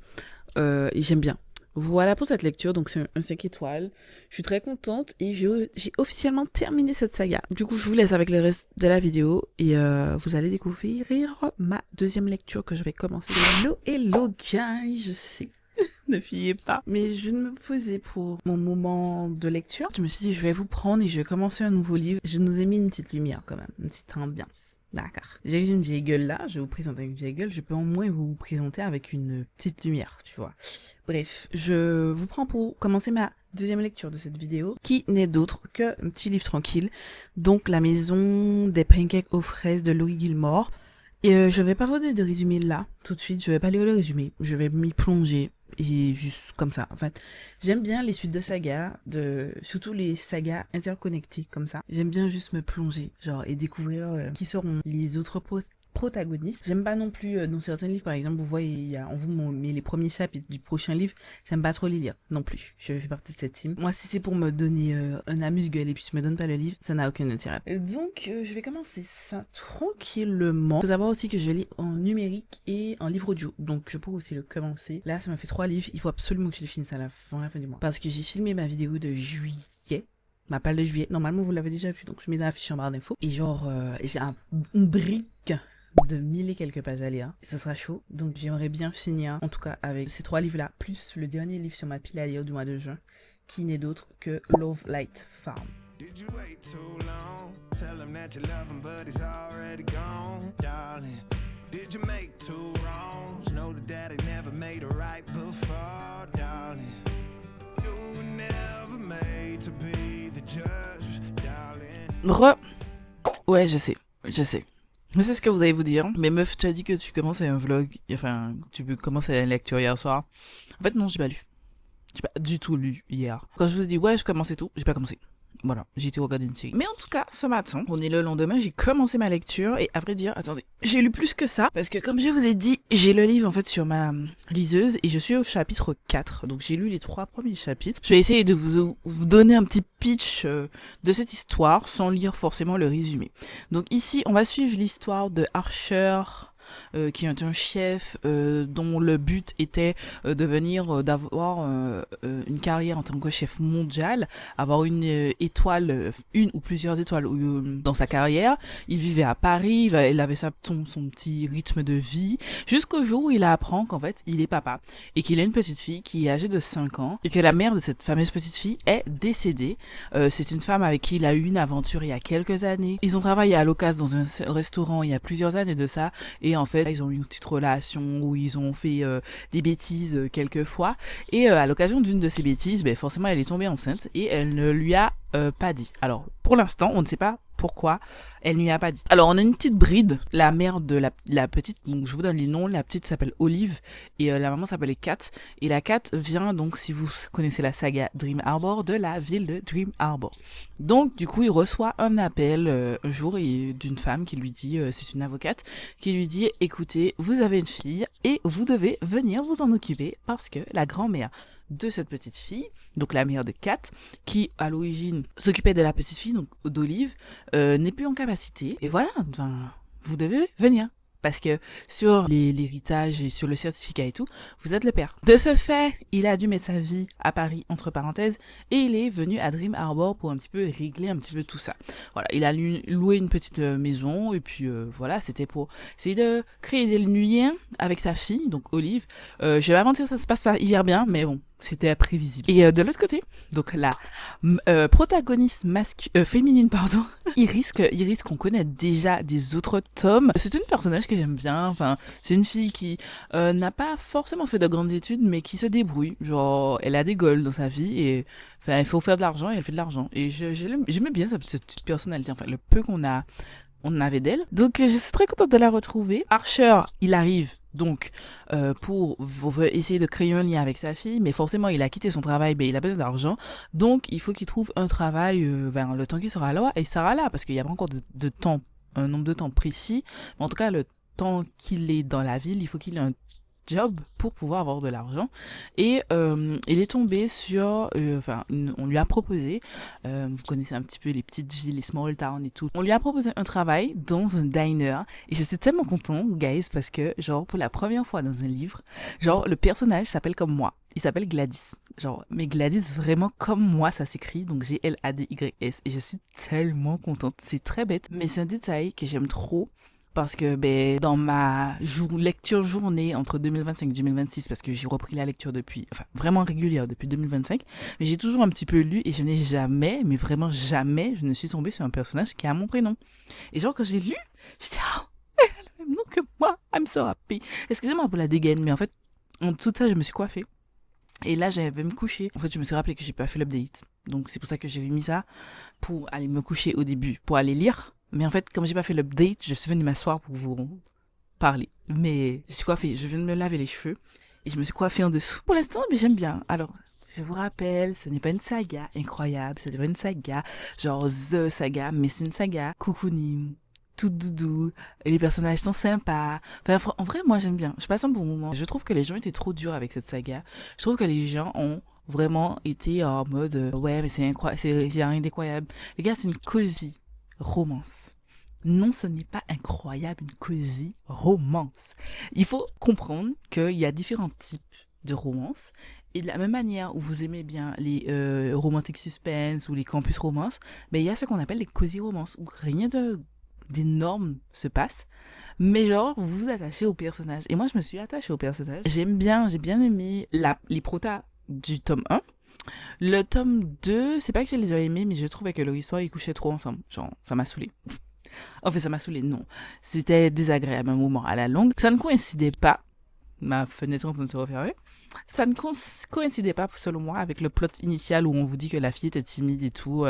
Et j'aime bien. Voilà pour cette lecture, donc c'est un 5 étoiles. Je suis très contente et j'ai officiellement terminé cette saga. Du coup, je vous laisse avec le reste de la vidéo et vous allez découvrir ma 2e lecture que je vais commencer. Hello guys, je sais, ne fiez pas. Mais je viens de me poser pour mon moment de lecture. Je me suis dit, je vais vous prendre et je vais commencer un nouveau livre. Je nous ai mis une petite lumière quand même, une petite ambiance. D'accord. J'ai une vieille gueule là, je vais vous présenter une vieille gueule, je peux au moins vous présenter avec une petite lumière, tu vois. Bref, je vous prends pour commencer ma 2e lecture de cette vidéo, qui n'est d'autre qu'un petit livre tranquille, donc La maison des pancakes aux fraises de Laurie Gilmore. Et je vais pas vous donner de résumé là, tout de suite, je vais pas lire le résumé, je vais m'y plonger. Et juste comme ça, en fait, j'aime bien les suites de sagas, surtout les sagas interconnectées comme ça. J'aime bien juste me plonger, genre, et découvrir qui seront les autres protagonistes. J'aime pas non plus, dans certains livres, par exemple, vous voyez, on vous met les premiers chapitres du prochain livre, j'aime pas trop les lire, non plus. Je fais partie de cette team. Moi, si c'est pour me donner un amuse-gueule et puis tu me donnes pas le livre, ça n'a aucun intérêt. Donc, je vais commencer ça tranquillement. Faut savoir aussi que je lis en numérique et en livre audio, donc je pourrais aussi le commencer. Là, ça m'a fait 3 livres, il faut absolument que je les finisse avant la fin du mois. Parce que j'ai filmé ma vidéo de juillet. Ma palle de juillet. Normalement, vous l'avez déjà vu, donc je mets dans la fiche en barre d'infos. Et genre, j'ai une brique de 1000 et quelques pages à lire. Ça sera chaud. Donc, j'aimerais bien finir, en tout cas, avec ces 3 livres-là, plus le dernier livre sur ma pile à lire du mois de juin, qui n'est d'autre que Love Light Farm. Did you wait too long? Tell him that you love him, but he's already gone, darling. Did you make 2 wrongs? Know the daddy never made a right before, darling. You were never made to be the judge, darling. Ouais, je sais. Je sais ce que vous allez vous dire. Mais meuf, tu as dit que tu commençais un vlog. Enfin, tu peux commencer la lecture hier soir. En fait, non, j'ai pas lu. J'ai pas du tout lu hier. Quand je vous ai dit, ouais, je commençais tout, j'ai pas commencé. Voilà, j'ai été regarder une série. Mais en tout cas, ce matin, on est le lendemain, j'ai commencé ma lecture et à vrai dire, attendez, j'ai lu plus que ça parce que comme je vous ai dit, j'ai le livre en fait sur ma liseuse et je suis au chapitre 4. Donc j'ai lu les 3 premiers chapitres. Je vais essayer de vous donner un petit pitch de cette histoire sans lire forcément le résumé. Donc ici, on va suivre l'histoire de Archer, qui est un chef dont le but était d'avoir une carrière en tant que chef mondial, avoir une étoile, une ou plusieurs étoiles dans sa carrière. Il vivait à Paris, il avait son petit rythme de vie, jusqu'au jour où il apprend qu'en fait il est papa et qu'il a une petite fille qui est âgée de 5 ans et que la mère de cette fameuse petite fille est décédée. C'est une femme avec qui il a eu une aventure il y a quelques années. Ils ont travaillé à l'occasion dans un restaurant il y a plusieurs années de ça et en fait ils ont eu une petite relation où ils ont fait des bêtises quelques fois et à l'occasion d'une de ces bêtises, forcément elle est tombée enceinte et elle ne lui a pas dit. Alors pour l'instant on ne sait pas pourquoi elle ne lui a pas dit. Alors, on a une petite bride. La mère de la petite, donc je vous donne les noms. La petite s'appelle Olive et la maman s'appelle Kat. Et la Kat vient donc, si vous connaissez la saga Dream Harbor, de la ville de Dream Harbor. Donc, du coup, il reçoit un appel un jour d'une femme qui lui dit, c'est une avocate, qui lui dit, écoutez, vous avez une fille et vous devez venir vous en occuper parce que la grand-mère de cette petite fille, donc la mère de Kat, qui à l'origine s'occupait de la petite fille, donc d'Olive, n'est plus en capacité. Et voilà, enfin, vous devez venir. Parce que sur l'héritage et sur le certificat et tout, vous êtes le père. De ce fait, il a dû mettre sa vie à Paris, entre parenthèses, et il est venu à Dream Harbor pour un petit peu régler un petit peu tout ça. Voilà, il a loué une petite maison, et puis voilà, c'était pour essayer de créer des liens avec sa fille, donc Olive. Je vais pas mentir, ça se passe pas hyper bien, mais bon, c'était prévisible. Et de l'autre côté, donc la protagoniste féminine, pardon, Iris qu'on connaît déjà des autres tomes. C'est une personnage que j'aime bien. Enfin, c'est une fille qui n'a pas forcément fait de grandes études, mais qui se débrouille. Genre, elle a des goals dans sa vie et enfin, il faut faire de l'argent et elle fait de l'argent. Et j'aimais bien cette petite personnalité. Enfin, le peu qu'on avait d'elle. Donc, je suis très contente de la retrouver. Archer, il arrive donc pour essayer de créer un lien avec sa fille, mais forcément, il a quitté son travail, il a besoin d'argent. Donc, il faut qu'il trouve un travail le temps qu'il sera là, et il sera là, parce qu'il n'y a pas encore de temps, un nombre de temps précis. Mais en tout cas, le temps qu'il est dans la ville, il faut qu'il ait un job pour pouvoir avoir de l'argent. Et il est tombé sur on lui a proposé, vous connaissez un petit peu les petites villes, les small towns et tout, on lui a proposé un travail dans un diner et je suis tellement content, guys, parce que genre pour la première fois dans un livre, genre le personnage s'appelle comme moi, il s'appelle Gladys, genre, mais Gladys vraiment comme moi ça s'écrit, donc Gladys, et je suis tellement contente. C'est très bête, mais c'est un détail que j'aime trop. Parce que dans ma lecture journée entre 2025 et 2026, parce que j'ai repris la lecture vraiment régulière depuis 2025, mais j'ai toujours un petit peu lu et je n'ai jamais, mais vraiment jamais, je ne suis tombée sur un personnage qui a mon prénom. Et genre quand j'ai lu, j'étais elle a le même nom que moi, I'm so happy. Excusez-moi pour la dégaine, mais en fait, en dessous de ça, je me suis coiffée. Et là, j'avais me coucher. En fait, je me suis rappelé que j'ai pas fait l'update. Donc c'est pour ça que j'ai mis ça pour aller me coucher au début, pour aller lire. Mais en fait, comme j'ai pas fait l'update, je suis venue m'asseoir pour vous parler. Mais je suis coiffée, je viens de me laver les cheveux et je me suis coiffée en dessous. Pour l'instant, mais j'aime bien. Alors, je vous rappelle, ce n'est pas une saga incroyable, ce n'est pas une saga genre The Saga, mais c'est une saga cocooning, tout doudou, et les personnages sont sympas. Enfin, en vrai, moi j'aime bien. Je passe un bon moment. Je trouve que les gens étaient trop durs avec cette saga. Je trouve que les gens ont vraiment été en mode ouais, mais c'est incroyable, c'est rien d'incroyable. Les gars, c'est une cosy romance. Non, ce n'est pas incroyable, une cosy romance. Il faut comprendre qu'il y a différents types de romances. Et de la même manière où vous aimez bien les romantiques suspense ou les campus romances, il y a ce qu'on appelle les cosy romances, où rien d'énorme se passe, mais genre vous vous attachez au personnage. Et moi, je me suis attachée au personnage. J'ai bien aimé les protas du tome 1. Le tome 2, c'est pas que je les ai aimés, mais je trouvais que leur histoire, ils couchaient trop ensemble. Genre, ça m'a saoulée. En fait, ça m'a saoulée, non. C'était désagréable à un moment. À la longue, ça ne coïncidait pas. Ma fenêtre est en train de se refermer. Ça ne coïncidait pas, selon moi, avec le plot initial où on vous dit que la fille était timide et tout.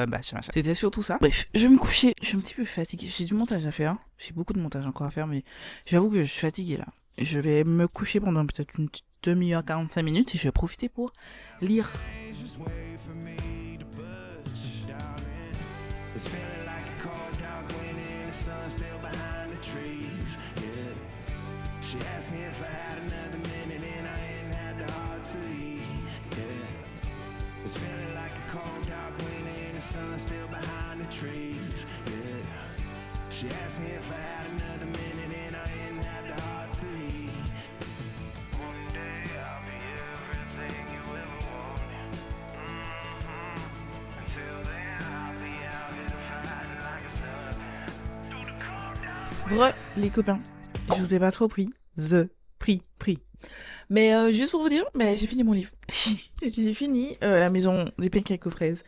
C'était surtout ça. Bref, je vais me coucher. Je suis un petit peu fatiguée. J'ai du montage à faire. J'ai beaucoup de montage encore à faire, mais j'avoue que je suis fatiguée là. Je vais me coucher pendant peut-être une petite demi-heure, 45 minutes et je vais profiter pour lire. Just wait for me to push, darling. It's feeling like a cold dark wind and the sun still behind the trees. Yeah. She asked me if I had another minute and I ain't had the heart to leave. Yeah. It's feeling like a cold dark wind and the sun still behind the trees. Yeah. She asked me if I had another minute and I ain't had the heart to leave. One day I'll be everything you ever wanted. Until then I'll be out here fighting like it's nothing. Through the cold dark. Les copains, je vous ai pas trop pris. Pris. Mais juste pour vous dire, j'ai fini mon livre. J'ai fini La maison des pancakes aux fraises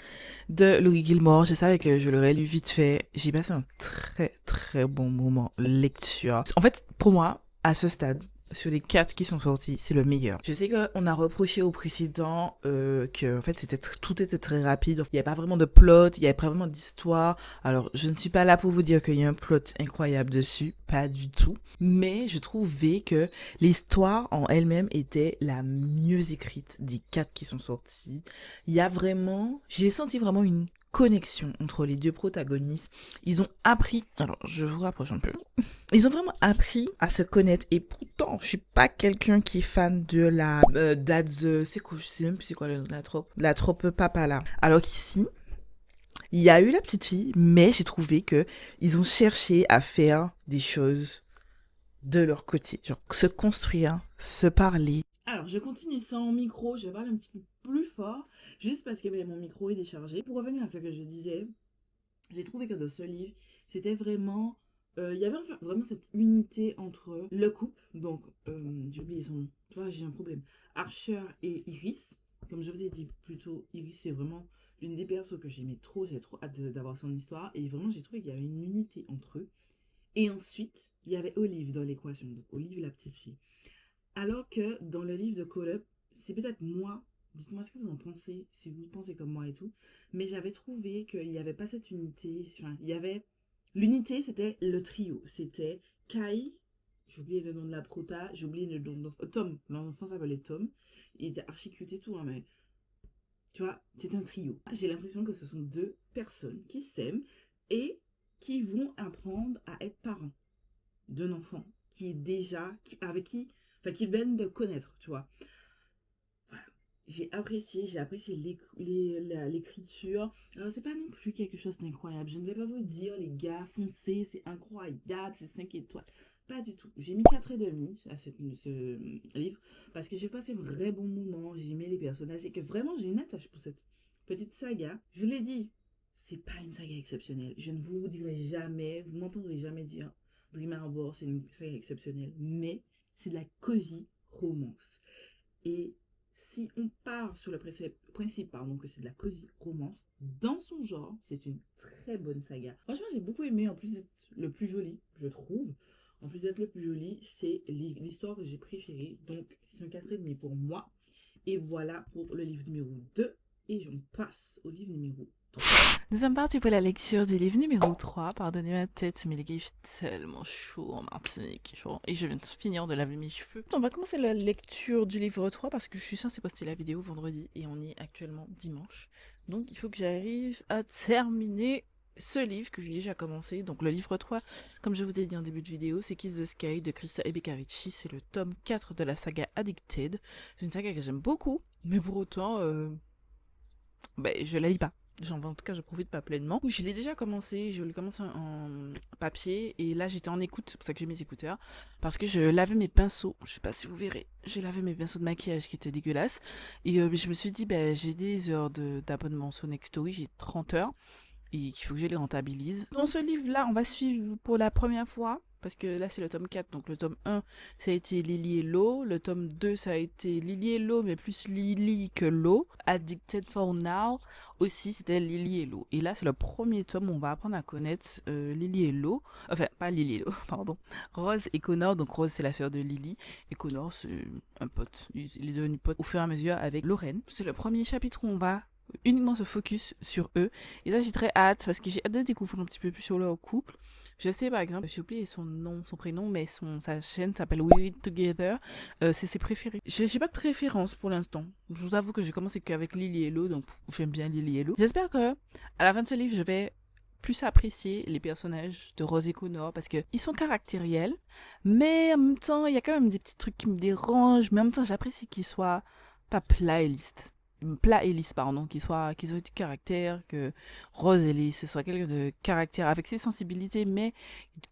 de Louis Gilmore. Je savais que je l'aurais lu vite fait. J'ai passé un très très bon moment lecture. En fait, pour moi, à ce stade, sur les 4 qui sont sortis, c'est le meilleur. Je sais qu'on a reproché au précédent que en fait tout était très rapide. Il n'y avait pas vraiment de plot, il n'y avait pas vraiment d'histoire. Alors je ne suis pas là pour vous dire qu'il y a un plot incroyable dessus, pas du tout. Mais je trouvais que l'histoire en elle-même était la mieux écrite des 4 qui sont sortis. Il y a vraiment, j'ai senti vraiment une connexion entre les 2 protagonistes. Ils ont appris, alors je vous rapproche un peu, ils ont vraiment appris à se connaître et pourtant je suis pas quelqu'un qui est fan de la c'est quoi, je sais même plus c'est quoi le nom de la trope papa là. Alors qu'ici il y a eu la petite fille, mais j'ai trouvé que ils ont cherché à faire des choses de leur côté, genre se construire, se parler. Alors, je continue sans micro, je vais parler un petit peu plus fort, juste parce que mon micro est déchargé. Pour revenir à ce que je disais, j'ai trouvé que dans ce livre, c'était vraiment... Il y avait enfin vraiment cette unité entre le couple, donc j'ai oublié son nom, tu vois, j'ai un problème, Archer et Iris. Comme je vous ai dit plus tôt, Iris c'est vraiment une des persos que j'aimais trop, j'avais trop hâte d'avoir son histoire, et vraiment j'ai trouvé qu'il y avait une unité entre eux. Et ensuite, il y avait Olive dans l'équation, donc Olive la petite fille. Alors que dans le livre de Call Up, c'est peut-être moi, dites-moi ce que vous en pensez, si vous pensez comme moi et tout, mais j'avais trouvé qu'il n'y avait pas cette unité, enfin, il y avait... L'unité, c'était le trio, c'était Kai, j'ai oublié le nom de la prota, j'ai oublié le nom de... Tom, l'enfant s'appelait Tom, il était archi cute et tout, hein, mais... Tu vois, c'est un trio. J'ai l'impression que ce sont 2 personnes qui s'aiment et qui vont apprendre à être parents d'un enfant qui est déjà... avec qui... Enfin, qu'ils viennent de connaître, tu vois. Voilà. J'ai apprécié l'écriture. Alors, c'est pas non plus quelque chose d'incroyable. Je ne vais pas vous dire, les gars, foncez, c'est incroyable, c'est 5 étoiles. Pas du tout. J'ai mis 4,5 à ce livre parce que j'ai passé un vrai bon moment. J'ai aimé les personnages et que vraiment, j'ai une attache pour cette petite saga. Je vous l'ai dit, c'est pas une saga exceptionnelle. Je ne vous dirai jamais, vous m'entendrez jamais dire Dream Harbor, c'est une saga exceptionnelle. Mais c'est de la cosy romance. Et si on part sur le principe que c'est de la cosy romance, dans son genre, c'est une très bonne saga. Franchement, j'ai beaucoup aimé, en plus d'être le plus joli, je trouve. En plus d'être le plus joli, c'est l'histoire que j'ai préférée. Donc, c'est un 4,5 pour moi. Et voilà pour le livre numéro 2. Et j'en passe au livre numéro 3. Nous sommes partis pour la lecture du livre numéro 3. Pardonnez ma tête, mais les gars, il fait tellement chaud en Martinique. Genre, et je viens de finir de laver mes cheveux. On va commencer la lecture du livre 3 parce que je suis censée poster la vidéo vendredi et on est actuellement dimanche. Donc, il faut que j'arrive à terminer ce livre que j'ai déjà commencé. Donc, le livre 3, comme je vous ai dit en début de vidéo, c'est Kiss the Sky de Krista Ebeka Ricci. C'est le tome 4 de la saga Addicted. C'est une saga que j'aime beaucoup, mais pour autant, je la lis pas. En tout cas, je profite pas pleinement. Je l'ai déjà commencé, je l'ai commencé en papier et là j'étais en écoute, c'est pour ça que j'ai mes écouteurs, parce que je lavais mes pinceaux, je sais pas si vous verrez, j'ai lavé mes pinceaux de maquillage qui étaient dégueulasses et je me suis dit, j'ai des heures d'abonnement sur Nextory, j'ai 30 heures et qu'il faut que je les rentabilise. Dans ce livre-là, on va suivre pour la première fois, parce que là c'est le tome 4, donc le tome 1 ça a été Lily et Lo, le tome 2 ça a été Lily et Lo, mais plus Lily que Lo, Addicted for Now aussi c'était Lily et Lo, et là c'est le premier tome où on va apprendre à connaître Lily et Lo, enfin pas Lily et Lo, pardon, Rose et Connor. Donc Rose c'est la sœur de Lily et Connor c'est un pote, il est devenu pote au fur et à mesure avec Lorraine. C'est le premier chapitre où on va uniquement se focus sur eux, et ça j'ai très hâte parce que j'ai hâte de découvrir un petit peu plus sur leur couple. Je sais par exemple, j'ai oublié son prénom, mais sa chaîne s'appelle We Read Together, c'est ses préférés. J'ai pas de préférence pour l'instant, je vous avoue que j'ai commencé qu'avec Lily et Lo, donc j'aime bien Lily et Lo. J'espère que à la fin de ce livre je vais plus apprécier les personnages de Rose et Connor parce que ils sont caractériels, mais en même temps il y a quand même des petits trucs qui me dérangent, mais en même temps j'apprécie qu'ils soient pas plats et lisses, qu'ils aient du caractère, que Rose Ellis, ce soit quelqu'un de caractère avec ses sensibilités, mais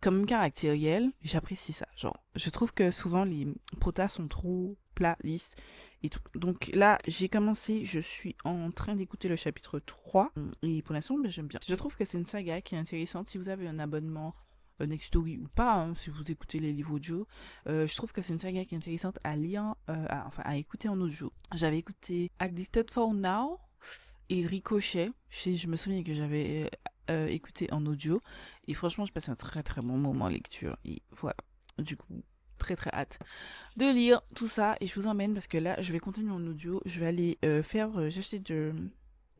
quand même caractériel. J'apprécie ça. Genre, je trouve que souvent les protas sont trop plats, lisses et tout. Donc là, j'ai commencé, je suis en train d'écouter le chapitre 3 et pour l'instant, j'aime bien. Je trouve que c'est une saga qui est intéressante. Si vous avez un abonnement Nextory ou pas, hein, si vous écoutez les livres audio, je trouve que c'est une saga qui est intéressante à lire, à écouter en audio. J'avais écouté Addicted for Now et Ricochet, je me souviens que j'avais écouté en audio, et franchement je passais un très très bon moment en lecture, et voilà, du coup très très hâte de lire tout ça et je vous emmène parce que là je vais continuer mon audio. Je vais aller j'ai acheté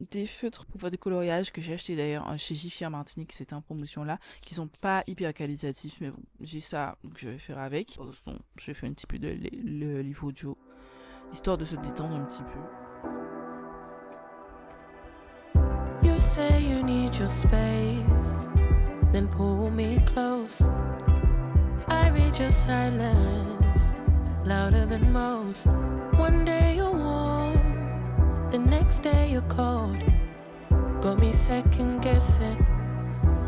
des feutres pour faire des coloriages que j'ai acheté d'ailleurs chez Jiffy en Martinique, c'était en promotion là, qui sont pas hyper qualitatifs, mais bon, j'ai ça, donc je vais faire avec. Pour l'instant, je vais faire un petit peu de le livre audio, histoire de se détendre un petit peu. You say you need your space, then pull me close. I read your silence, louder than most. One day you're warm, the next day you're cold. Got me second guessing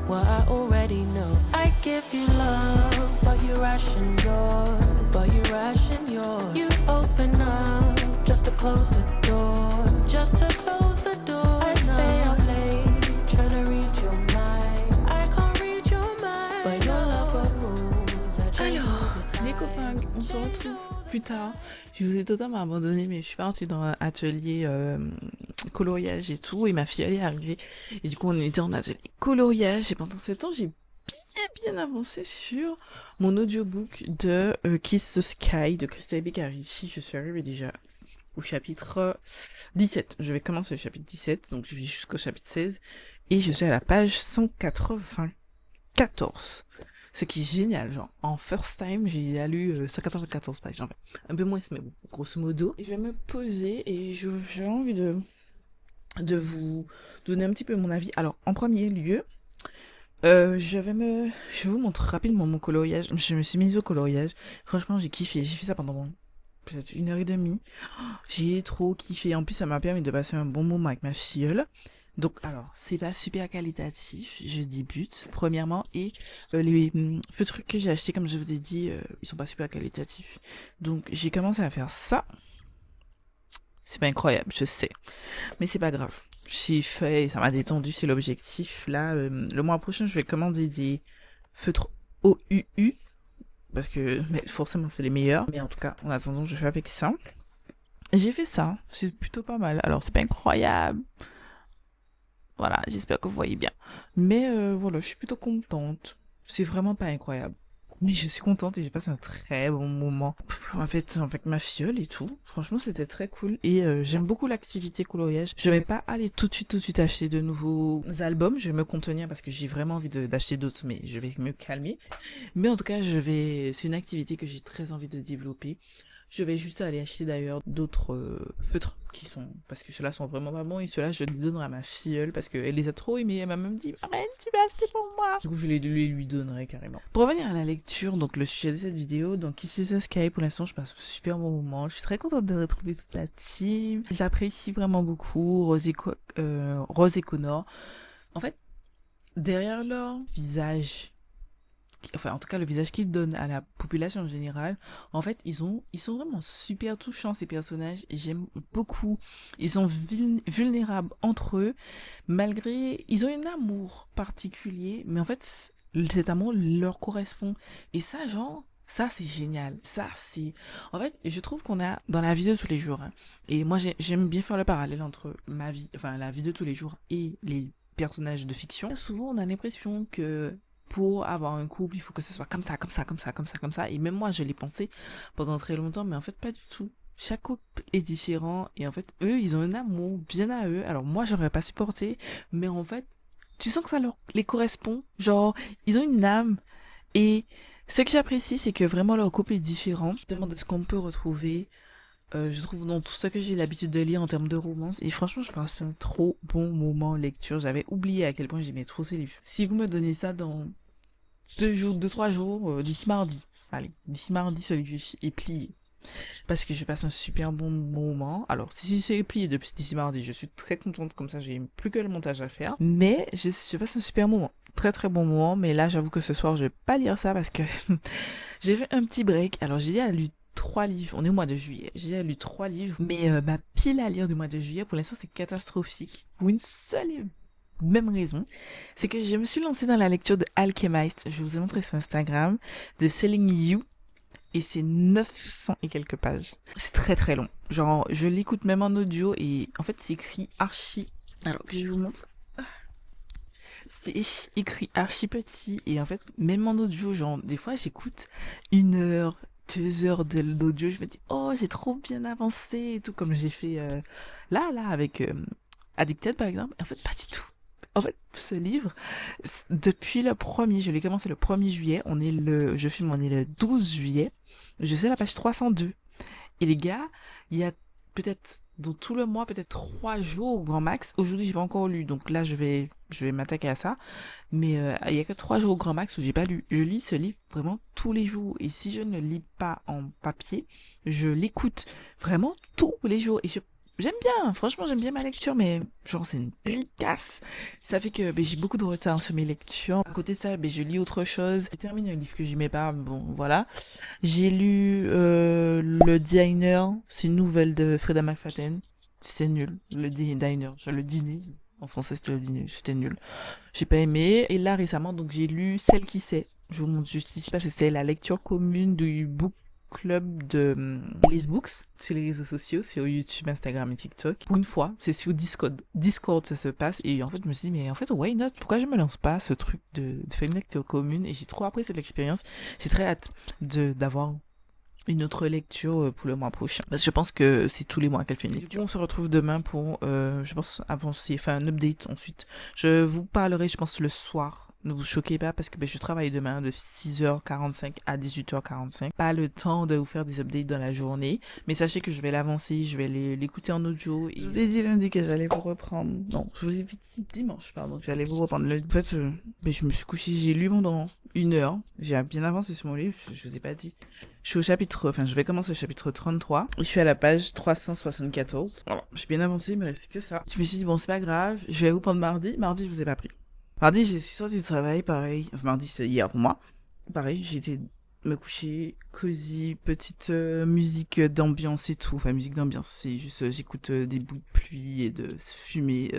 what I already know. I give you love, but you ration yours. You open up just to close the door. Just to close the door. I stay up late, trying to read your mind. I can't read your mind, but your love for rules that you Alors, les copains, on se retrouve plus tard. Je vous ai totalement abandonné, mais je suis partie dans un atelier coloriage et tout, et ma fille elle est arrivée. Et du coup, on était en atelier coloriage, et pendant ce temps, j'ai bien avancé sur mon audiobook de Kiss the Sky de Christelle Beccarici. Je suis arrivée déjà au chapitre 17. Je vais commencer le chapitre 17, donc je vais jusqu'au chapitre 16, et je suis à la page 194. Ce qui est génial, genre, en first time, j'ai lu 194 pages, en fait. Un peu moins, mais bon, grosso modo. Et je vais me poser et j'ai envie de vous donner un petit peu mon avis. Alors, en premier lieu, je vais vous montrer rapidement mon coloriage. Je me suis mise au coloriage. Franchement, j'ai kiffé. J'ai fait ça pendant peut-être 1h30. J'ai trop kiffé. En plus, ça m'a permis de passer un bon moment avec ma filleule. Donc, alors, c'est pas super qualitatif, je débute, premièrement, et les trucs que j'ai achetés, comme je vous ai dit, ils sont pas super qualitatifs. Donc, j'ai commencé à faire ça. C'est pas incroyable, je sais, mais c'est pas grave. J'ai fait, ça m'a détendu, c'est l'objectif. Là, le mois prochain, je vais commander des feutres OUU, parce que forcément, c'est les meilleurs. Mais en tout cas, en attendant, je fais avec ça. J'ai fait ça, c'est plutôt pas mal. Alors, c'est pas incroyable. Voilà, j'espère que vous voyez bien. Mais voilà, je suis plutôt contente. C'est vraiment pas incroyable. Mais je suis contente et j'ai passé un très bon moment. En fait, avec ma filleule et tout. Franchement, c'était très cool. Et j'aime beaucoup l'activité coloriage. Je vais pas aller tout de suite acheter de nouveaux albums. Je vais me contenir parce que j'ai vraiment envie d'acheter d'autres, mais je vais me calmer. Mais en tout cas, c'est une activité que j'ai très envie de développer. Je vais juste aller acheter d'ailleurs d'autres feutres qui sont, parce que ceux-là sont vraiment pas bons, et ceux-là je les donnerai à ma filleule parce qu'elle les a trop aimés. Elle m'a même dit, Marraine, tu vas acheter pour moi. Du coup, je les lui donnerai carrément. Pour revenir à la lecture, donc le sujet de cette vidéo, donc Kiss the Sky, pour l'instant, je passe un super bon moment. Je suis très contente de retrouver toute la team. J'apprécie vraiment beaucoup Rose et Connor. En fait, derrière leur visage, enfin en tout cas le visage qu'ils donnent à la population en général, en fait ils sont vraiment super touchants, ces personnages, et j'aime beaucoup. Ils sont vulnérables entre eux, malgré ils ont un amour particulier, mais en fait cet amour leur correspond, et ça, genre, ça c'est génial. Ça c'est, en fait, je trouve qu'on a dans la vie de tous les jours, hein, et moi j'aime bien faire le parallèle entre ma vie, enfin la vie de tous les jours et les personnages de fiction. Souvent on a l'impression que pour avoir un couple, il faut que ce soit comme ça. Et même moi, je l'ai pensé pendant très longtemps, mais en fait, pas du tout. Chaque couple est différent, et en fait, eux, ils ont un amour bien à eux. Alors moi, j'aurais pas supporté, mais en fait, tu sens que ça les correspond. Genre, ils ont une âme. Et ce que j'apprécie, c'est que vraiment leur couple est différent, tellement de ce qu'on peut retrouver. Je trouve dans tout ce que j'ai l'habitude de lire en termes de romance, et franchement je passe un trop bon moment en lecture. J'avais oublié à quel point j'aimais trop ces livres. Si vous me donnez ça dans 2-3 jours, d'ici mardi, allez, d'ici mardi, ce livre est plié, parce que je passe un super bon moment. Alors si c'est plié depuis d'ici mardi, je suis très contente, comme ça j'ai plus que le montage à faire, mais je passe un super moment, très très bon moment. Mais là j'avoue que ce soir je vais pas lire ça parce que j'ai fait un petit break. Alors j'ai lu 3 livres, on est au mois de juillet, j'ai lu 3 livres, mais ma pile à lire du mois de juillet, pour l'instant, c'est catastrophique. Pour une seule et même raison, c'est que je me suis lancée dans la lecture de Alchemist, je vous ai montré sur Instagram, de Selling You, et c'est 900 et quelques pages. C'est très très long. Genre, je l'écoute même en audio, et en fait, c'est écrit archi... Alors, que je vous montre... C'est écrit archi petit, et en fait, même en audio, genre, des fois, j'écoute 1 heure, 2 heures d'audio, je me dis, oh, j'ai trop bien avancé et tout, comme j'ai fait là, avec Addicted, par exemple. En fait, pas du tout. En fait, ce livre, depuis le 1er, je l'ai commencé le 1er juillet, on est le 12 juillet, je suis à la page 302. Et les gars, il y a peut-être, dans tout le mois, peut-être 3 jours au grand max. Aujourd'hui, j'ai pas encore lu, donc là, je vais m'attaquer à ça. Mais il y a que 3 jours au grand max où j'ai pas lu. Je lis ce livre vraiment tous les jours. Et si je ne le lis pas en papier, je l'écoute vraiment tous les jours. Et j'aime bien, franchement, j'aime bien ma lecture, mais genre, c'est une bricasse. Ça fait que j'ai beaucoup de retard sur mes lectures. À côté de ça, je lis autre chose. J'ai terminé un livre que j'aimais pas, bon, voilà. J'ai lu Le Diner, c'est une nouvelle de Freda McFadden. C'était nul. Le Diner, le dîner. En français, c'était le dîner, c'était nul. J'ai pas aimé. Et là, récemment, donc j'ai lu Celle qui sait. Je vous montre juste ici parce que c'était la lecture commune du book club de Alice Books sur les réseaux sociaux, sur YouTube, Instagram et TikTok. Pour une fois, c'est sur Discord. Discord, ça se passe. Et en fait, je me suis dit, mais en fait, why not? Pourquoi je me lance pas ce truc de faire une lecture commune? Et j'ai trop apprécié cette expérience. J'ai très hâte d'avoir une autre lecture pour le mois prochain. Parce que je pense que c'est tous les mois qu'elle fait une lecture. On se retrouve demain pour, je pense, avancer, enfin un update ensuite. Je vous parlerai, je pense, le soir. Ne vous choquez pas parce que je travaille demain de 6h45 à 18h45. Pas le temps de vous faire des updates dans la journée. Mais sachez que je vais l'avancer, je vais l'écouter en audio. Et je vous ai dit lundi que j'allais vous reprendre. Non, je vous ai dit dimanche, pardon, que j'allais vous reprendre lundi. En fait, je me suis couchée, j'ai lu pendant 1 heure. J'ai bien avancé sur mon livre, je vous ai pas dit. Je suis au chapitre, je vais commencer le chapitre 33. Je suis à la page 374. Voilà, je suis bien avancé, il me reste que ça. Je me suis dit, bon, c'est pas grave, je vais vous prendre mardi. Mardi, je vous ai pas pris. Mardi, je suis sortie du travail, pareil. Enfin, mardi, c'est hier pour moi. Pareil, j'ai été me coucher, cosy, petite musique d'ambiance et tout. Enfin, musique d'ambiance, c'est juste, j'écoute des bouts de pluie et de cheminée,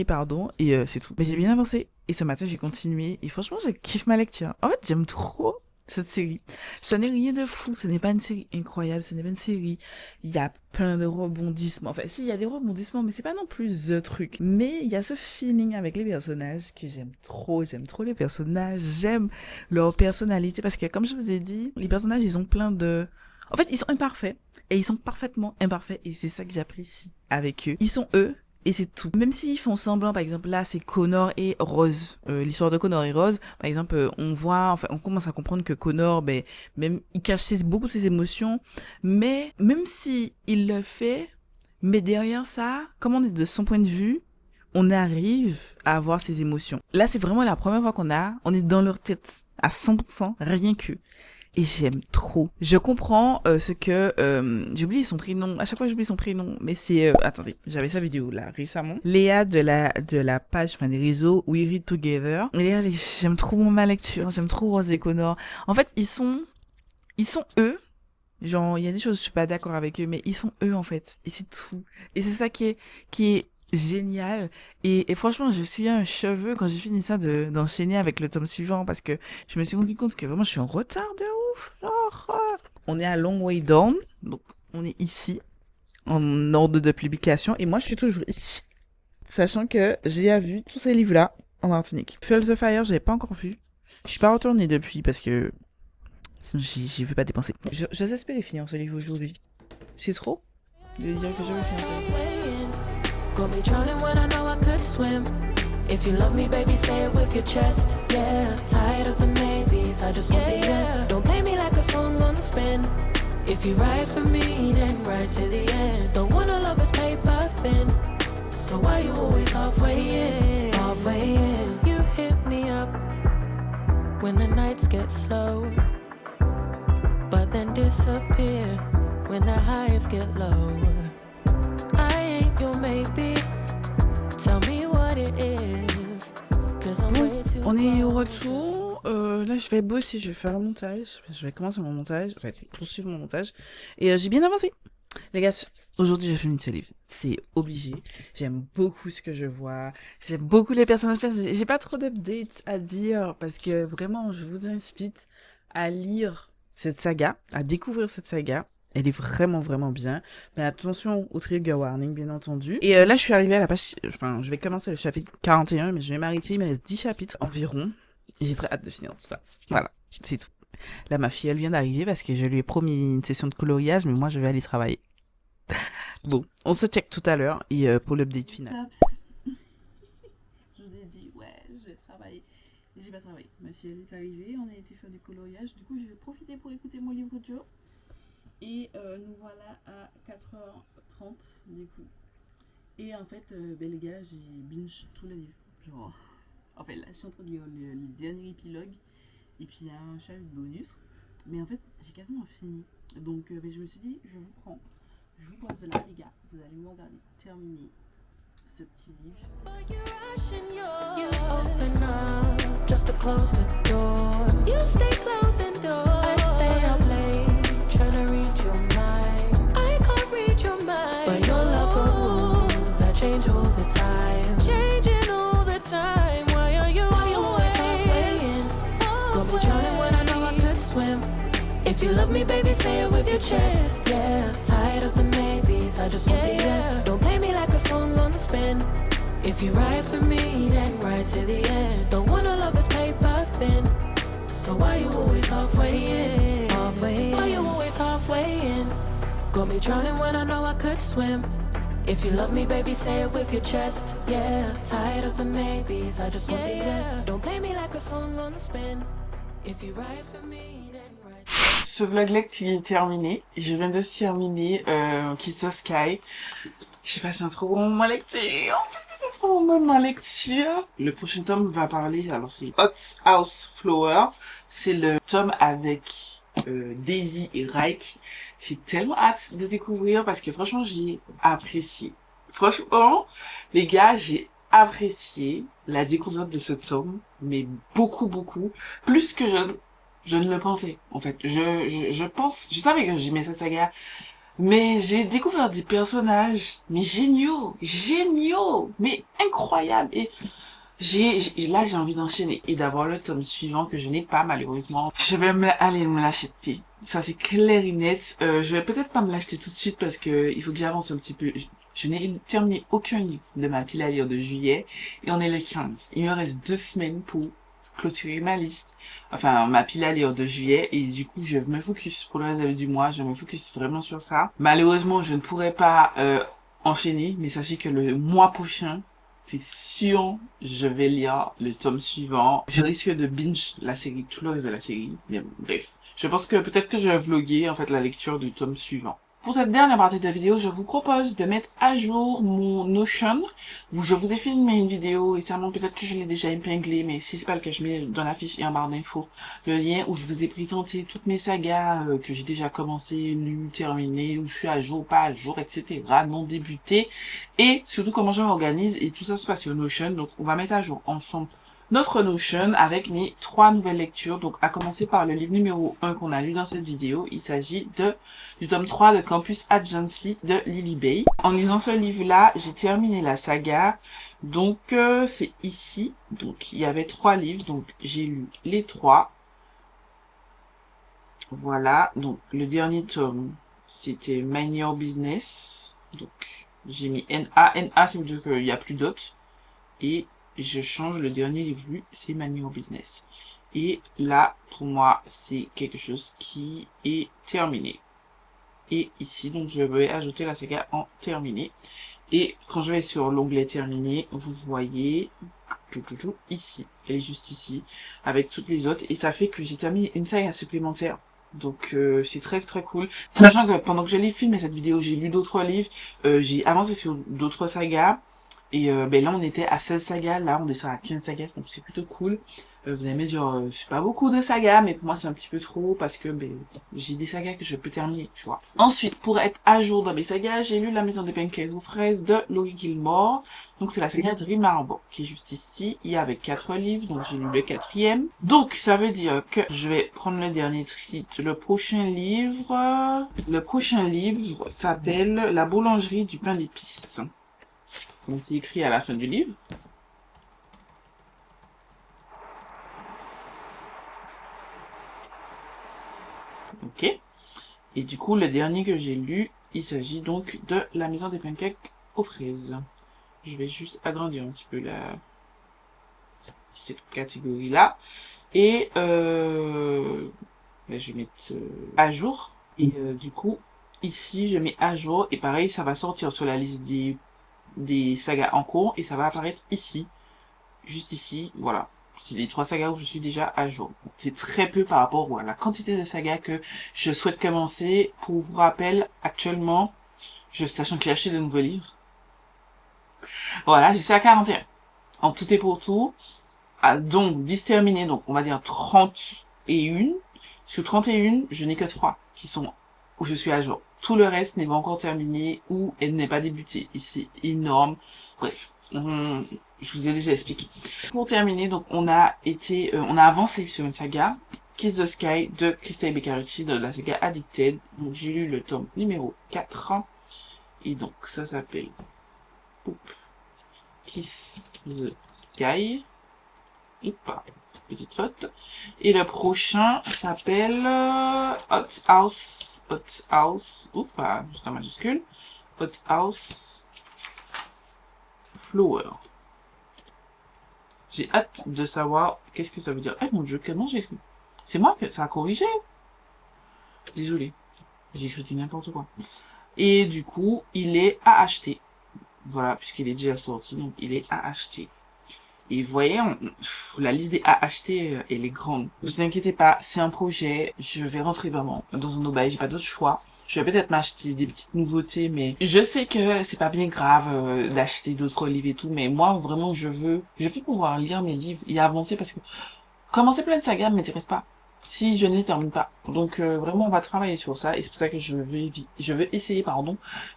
pardon, et c'est tout. Mais j'ai bien avancé. Et ce matin, j'ai continué. Et franchement, je kiffe ma lecture. En fait, j'aime trop cette série. Ça n'est rien de fou, ce n'est pas une série incroyable, ce n'est pas une série. Il y a plein de rebondissements. Enfin, si, il y a des rebondissements, mais c'est pas non plus the truc. Mais il y a ce feeling avec les personnages que j'aime trop les personnages, j'aime leur personnalité parce que, comme je vous ai dit, les personnages, ils ont plein de... En fait, ils sont imparfaits. Et ils sont parfaitement imparfaits. Et c'est ça que j'apprécie avec eux. Ils sont eux. Et c'est tout. Même s'ils font semblant, par exemple, là, c'est Connor et Rose. L'histoire de Connor et Rose, par exemple, on commence à comprendre que Connor, même, il cache beaucoup ses émotions. Mais, même si il le fait, mais derrière ça, comme on est de son point de vue, on arrive à avoir ses émotions. Là, c'est vraiment la première fois on est dans leur tête, à 100%, rien que. Et j'aime trop. Je comprends ce que... j'ai oublié son prénom. À chaque fois, j'oublie son prénom. Mais c'est... attendez, j'avais sa vidéo là récemment. Léa de la page, enfin des réseaux We Read Together. Léa, j'aime trop ma lecture. J'aime trop Rose et Connor. En fait, ils sont eux. Genre, il y a des choses, je suis pas d'accord avec eux, mais ils sont eux en fait. Et c'est tout. Et c'est ça qui est génial. Et franchement, je suis un cheveu quand j'ai fini ça d'enchaîner avec le tome suivant parce que je me suis rendu compte que vraiment je suis en retard de ouf. On est à Long Way Down, donc on est ici en ordre de publication et moi je suis toujours ici. Sachant que j'ai vu tous ces livres-là en Martinique. Fuel the Fire, j'ai pas encore vu. Je suis pas retournée depuis parce que sinon j'ai vu pas dépenser. J'espère finir ce livre aujourd'hui. C'est trop de dire que je vais finir ce livre. Got me drowning when I know I could swim. If you love me, baby, say it with your chest. Yeah, tired of the maybes, I just want the yes. Don't play me like a song on spin. If you ride for me, then ride to the end. Don't wanna love this paper thin. So why you always halfway in? Halfway in. You hit me up when the nights get slow, but then disappear when the highs get low. I ain't your maybe. Tell me what it is. 'Cause I'm way too On est au far. retour. Là, je vais bosser, je vais faire un montage. Je vais commencer mon montage, enfin, poursuivre mon montage. Et j'ai bien avancé. Les gars, aujourd'hui, j'ai fini ce livre. C'est obligé. J'aime beaucoup ce que je vois. J'aime beaucoup les personnages. J'ai pas trop d'updates à dire parce que vraiment, je vous invite à lire cette saga, à découvrir cette saga. Elle est vraiment, vraiment bien. Mais attention au trigger warning, bien entendu. Et là, je suis arrivée à la page... Enfin, je vais commencer le chapitre 41, mais je vais m'arrêter. Il me reste 10 chapitres environ. Et j'ai très hâte de finir tout ça. Voilà, c'est tout. Là, ma fille, elle vient d'arriver parce que je lui ai promis une session de coloriage, mais moi, je vais aller travailler. Bon, on se check tout à l'heure et pour l'update final. Je vous ai dit, ouais, je vais travailler. J'ai pas travaillé. Ma fille, elle est arrivée, on a été faire du coloriage. Du coup, je vais profiter pour écouter mon livre audio. Et nous voilà à 4h30 du coup. Et en fait, les gars, j'ai binge tous les livres. Genre, en fait, là, je suis en train de lire le dernier épilogue. Et puis, il y a un chapitre bonus. Mais en fait, j'ai quasiment fini. Donc, je me suis dit, je vous prends. Je vous pose là, les gars. Vous allez me regarder terminer ce petit livre. You open up just to close the door. You stay closing doors. I stay up late trying to read your mind. I can't read your mind, but your love for rules that change all the time. Changing all the time. Why are you always halfway in? Don't be drowning when I know I could swim. If you love me, baby, say it with your chest. Yeah, tired of the maybes, I just want the yes. Don't play me like a song on the spin. If you ride for me, then ride to the end. Don't wanna love this paper thin. So why you always halfway in? Halfway in. Why you always halfway in? Got me drowning when I know I could swim. If you love me, baby, say it with your chest. Yeah, tired of the maybes, I just want the yes. Don't play me like a song on the spin. If you ride for me, then ride. Ce vlog-là est terminé. Je viens de terminer Kiss the Sky. J'ai passé un trop bon moment lecture. J'ai trop bon moment lecture. Le prochain tome va parler, alors c'est Hot House Flower. C'est le tome avec Daisy et Reich. J'ai tellement hâte de découvrir parce que franchement, j'ai apprécié. Franchement, les gars, j'ai apprécié la découverte de ce tome, mais beaucoup, beaucoup. Plus que je ne le pensais, en fait. Je savais que j'aimais cette saga, mais j'ai découvert des personnages, mais géniaux, mais incroyables. Et là, j'ai envie d'enchaîner et d'avoir le tome suivant que je n'ai pas, malheureusement. Je vais aller me l'acheter. Ça, c'est clair et net. Je vais peut-être pas me l'acheter tout de suite parce que il faut que j'avance un petit peu. Je n'ai terminé aucun livre de ma pile à lire de juillet et on est le 15. Il me reste 2 semaines pour clôturer ma liste, enfin ma pile à lire de juillet, et du coup je me focus pour le reste du mois, je me focus vraiment sur ça. Malheureusement je ne pourrai pas enchaîner, mais sachez que le mois prochain, c'est sûr, je vais lire le tome suivant. Je risque de binge la série, tout le reste de la série, mais bref. Je pense que peut-être que je vais vlogger en fait la lecture du tome suivant. Pour cette dernière partie de vidéo, je vous propose de mettre à jour mon Notion. Je vous ai filmé une vidéo récemment, peut-être que je l'ai déjà épinglé, mais si c'est pas le cas, je mets dans la fiche et en barre d'infos le lien où je vous ai présenté toutes mes sagas que j'ai déjà commencé, lues, terminées, où je suis à jour, pas à jour, etc., non débuté, et surtout comment je m'organise, et tout ça se passe sur Notion. Donc on va mettre à jour ensemble notre Notion avec mes 3 nouvelles lectures. Donc à commencer par le livre numéro 1 qu'on a lu dans cette vidéo. Il s'agit du tome 3 de Campus Agency de Lily Bay. En lisant ce livre-là, j'ai terminé la saga. Donc c'est ici. Donc il y avait 3 livres. Donc j'ai lu les 3. Voilà. Donc le dernier tome, c'était Mind Your Business. Donc j'ai mis NA. NA, ça veut dire qu'il n'y a plus d'autres. Et je change le dernier livre lu, c'est Mind Your Business. Et là, pour moi, c'est quelque chose qui est terminé. Et ici, donc, je vais ajouter la saga en terminé. Et quand je vais sur l'onglet terminé, vous voyez, ici. Elle est juste ici, avec toutes les autres. Et ça fait que j'ai terminé une saga supplémentaire. Donc c'est très très cool. Sachant que pendant que j'allais filmer cette vidéo, j'ai lu d'autres livres, j'ai avancé sur d'autres sagas. Et là on était à 16 sagas, là on descend à 15 sagas, donc c'est plutôt cool. Vous allez me dire, c'est pas beaucoup de sagas, mais pour moi c'est un petit peu trop, parce que j'ai des sagas que je peux terminer, tu vois. Ensuite, pour être à jour dans mes sagas, j'ai lu La Maison des Pancakes aux fraises de Laurie Gilmore. Donc c'est la saga Dream Arbor, qui est juste ici. Il y a avec 4 livres, donc j'ai lu le 4e. Donc ça veut dire que je vais prendre le dernier titre. Le prochain livre s'appelle La boulangerie du pain d'épices. Donc c'est écrit à la fin du livre. Ok. Et du coup, le dernier que j'ai lu, il s'agit donc de La Maison des Pancakes aux fraises. Je vais juste agrandir un petit peu cette catégorie-là. Et je vais mettre à jour. Et du coup, ici, je mets à jour. Et pareil, ça va sortir sur la liste des sagas en cours. Et ça va apparaître ici. Juste ici, voilà. C'est les 3 sagas où je suis déjà à jour. C'est très peu par rapport à la quantité de sagas que je souhaite commencer. Pour vous rappel, actuellement, sachant que j'ai acheté de nouveaux livres, voilà, je suis à 41. En tout et pour tout, donc 10 terminés, donc on va dire 31. Sur 31, je n'ai que 3 qui sont où je suis à jour. Tout le reste n'est pas encore terminé ou elle n'est pas débutée. Et c'est énorme. Bref, je vous ai déjà expliqué. Pour terminer, donc on a avancé sur une saga, Kiss the Sky de Christelle Beccarici, de la saga Addicted. Donc j'ai lu le tome numéro 4. Et donc ça s'appelle Kiss the Sky. Oups, petite faute. Et le prochain s'appelle Hot House. Oups, juste en majuscule. Hot House Flower. J'ai hâte de savoir qu'est-ce que ça veut dire. Eh mon dieu, comment j'ai écrit? C'est moi que ça a corrigé. Désolé. J'ai écrit du n'importe quoi. Et du coup, il est à acheter. Voilà, puisqu'il est déjà sorti, donc il est à acheter. Et vous voyez, la liste des à acheter, elle est grande. Ne vous inquiétez pas, c'est un projet. Je vais rentrer vraiment dans un aubaine, j'ai pas d'autre choix. Je vais peut-être m'acheter des petites nouveautés, mais je sais que c'est pas bien grave d'acheter d'autres livres et tout. Mais moi, vraiment, je veux pouvoir lire mes livres et avancer parce que commencer plein de sagas ne m'intéresse pas si je ne les termine pas. Donc vraiment, on va travailler sur ça et c'est pour ça que je veux essayer,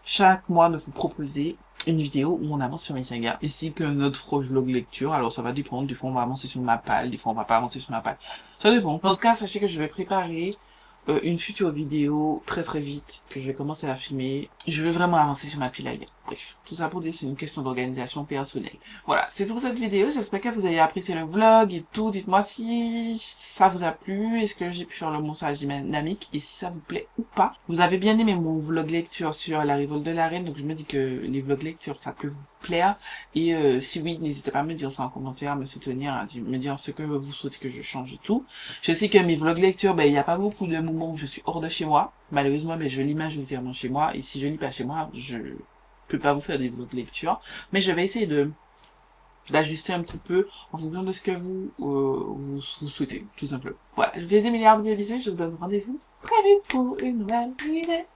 chaque mois de vous proposer une vidéo où on avance sur mes sagas, ainsi que notre vlog lecture. Alors ça va dépendre, des fois on va avancer sur ma palle, des fois on va pas avancer sur ma palle. Ça dépend. En tout cas, sachez que je vais préparer une future vidéo très très vite, que je vais commencer à filmer. Je veux vraiment avancer sur ma pile à lire. Bref, tout ça pour dire c'est une question d'organisation personnelle. Voilà, c'est tout pour cette vidéo. J'espère que vous avez apprécié le vlog et tout. Dites-moi si ça vous a plu. Est-ce que j'ai pu faire le montage dynamique et si ça vous plaît ou pas. Vous avez bien aimé mon vlog lecture sur la révolte de la reine, donc je me dis que les vlogs lecture ça peut vous plaire. Et si oui, n'hésitez pas à me dire ça en commentaire, à me soutenir, à me dire ce que vous souhaitez que je change et tout. Je sais que mes vlogs lecture, il n'y a pas beaucoup de moments où je suis hors de chez moi. Malheureusement, je lis majoritairement chez moi. Et si je lis pas chez moi, je peux pas vous faire des vlogs lecture. Mais je vais essayer d'ajuster un petit peu en fonction de ce que vous souhaitez, tout simplement. Voilà, je vous fais des milliards de bisous, je vous donne rendez-vous très vite pour une nouvelle vidéo.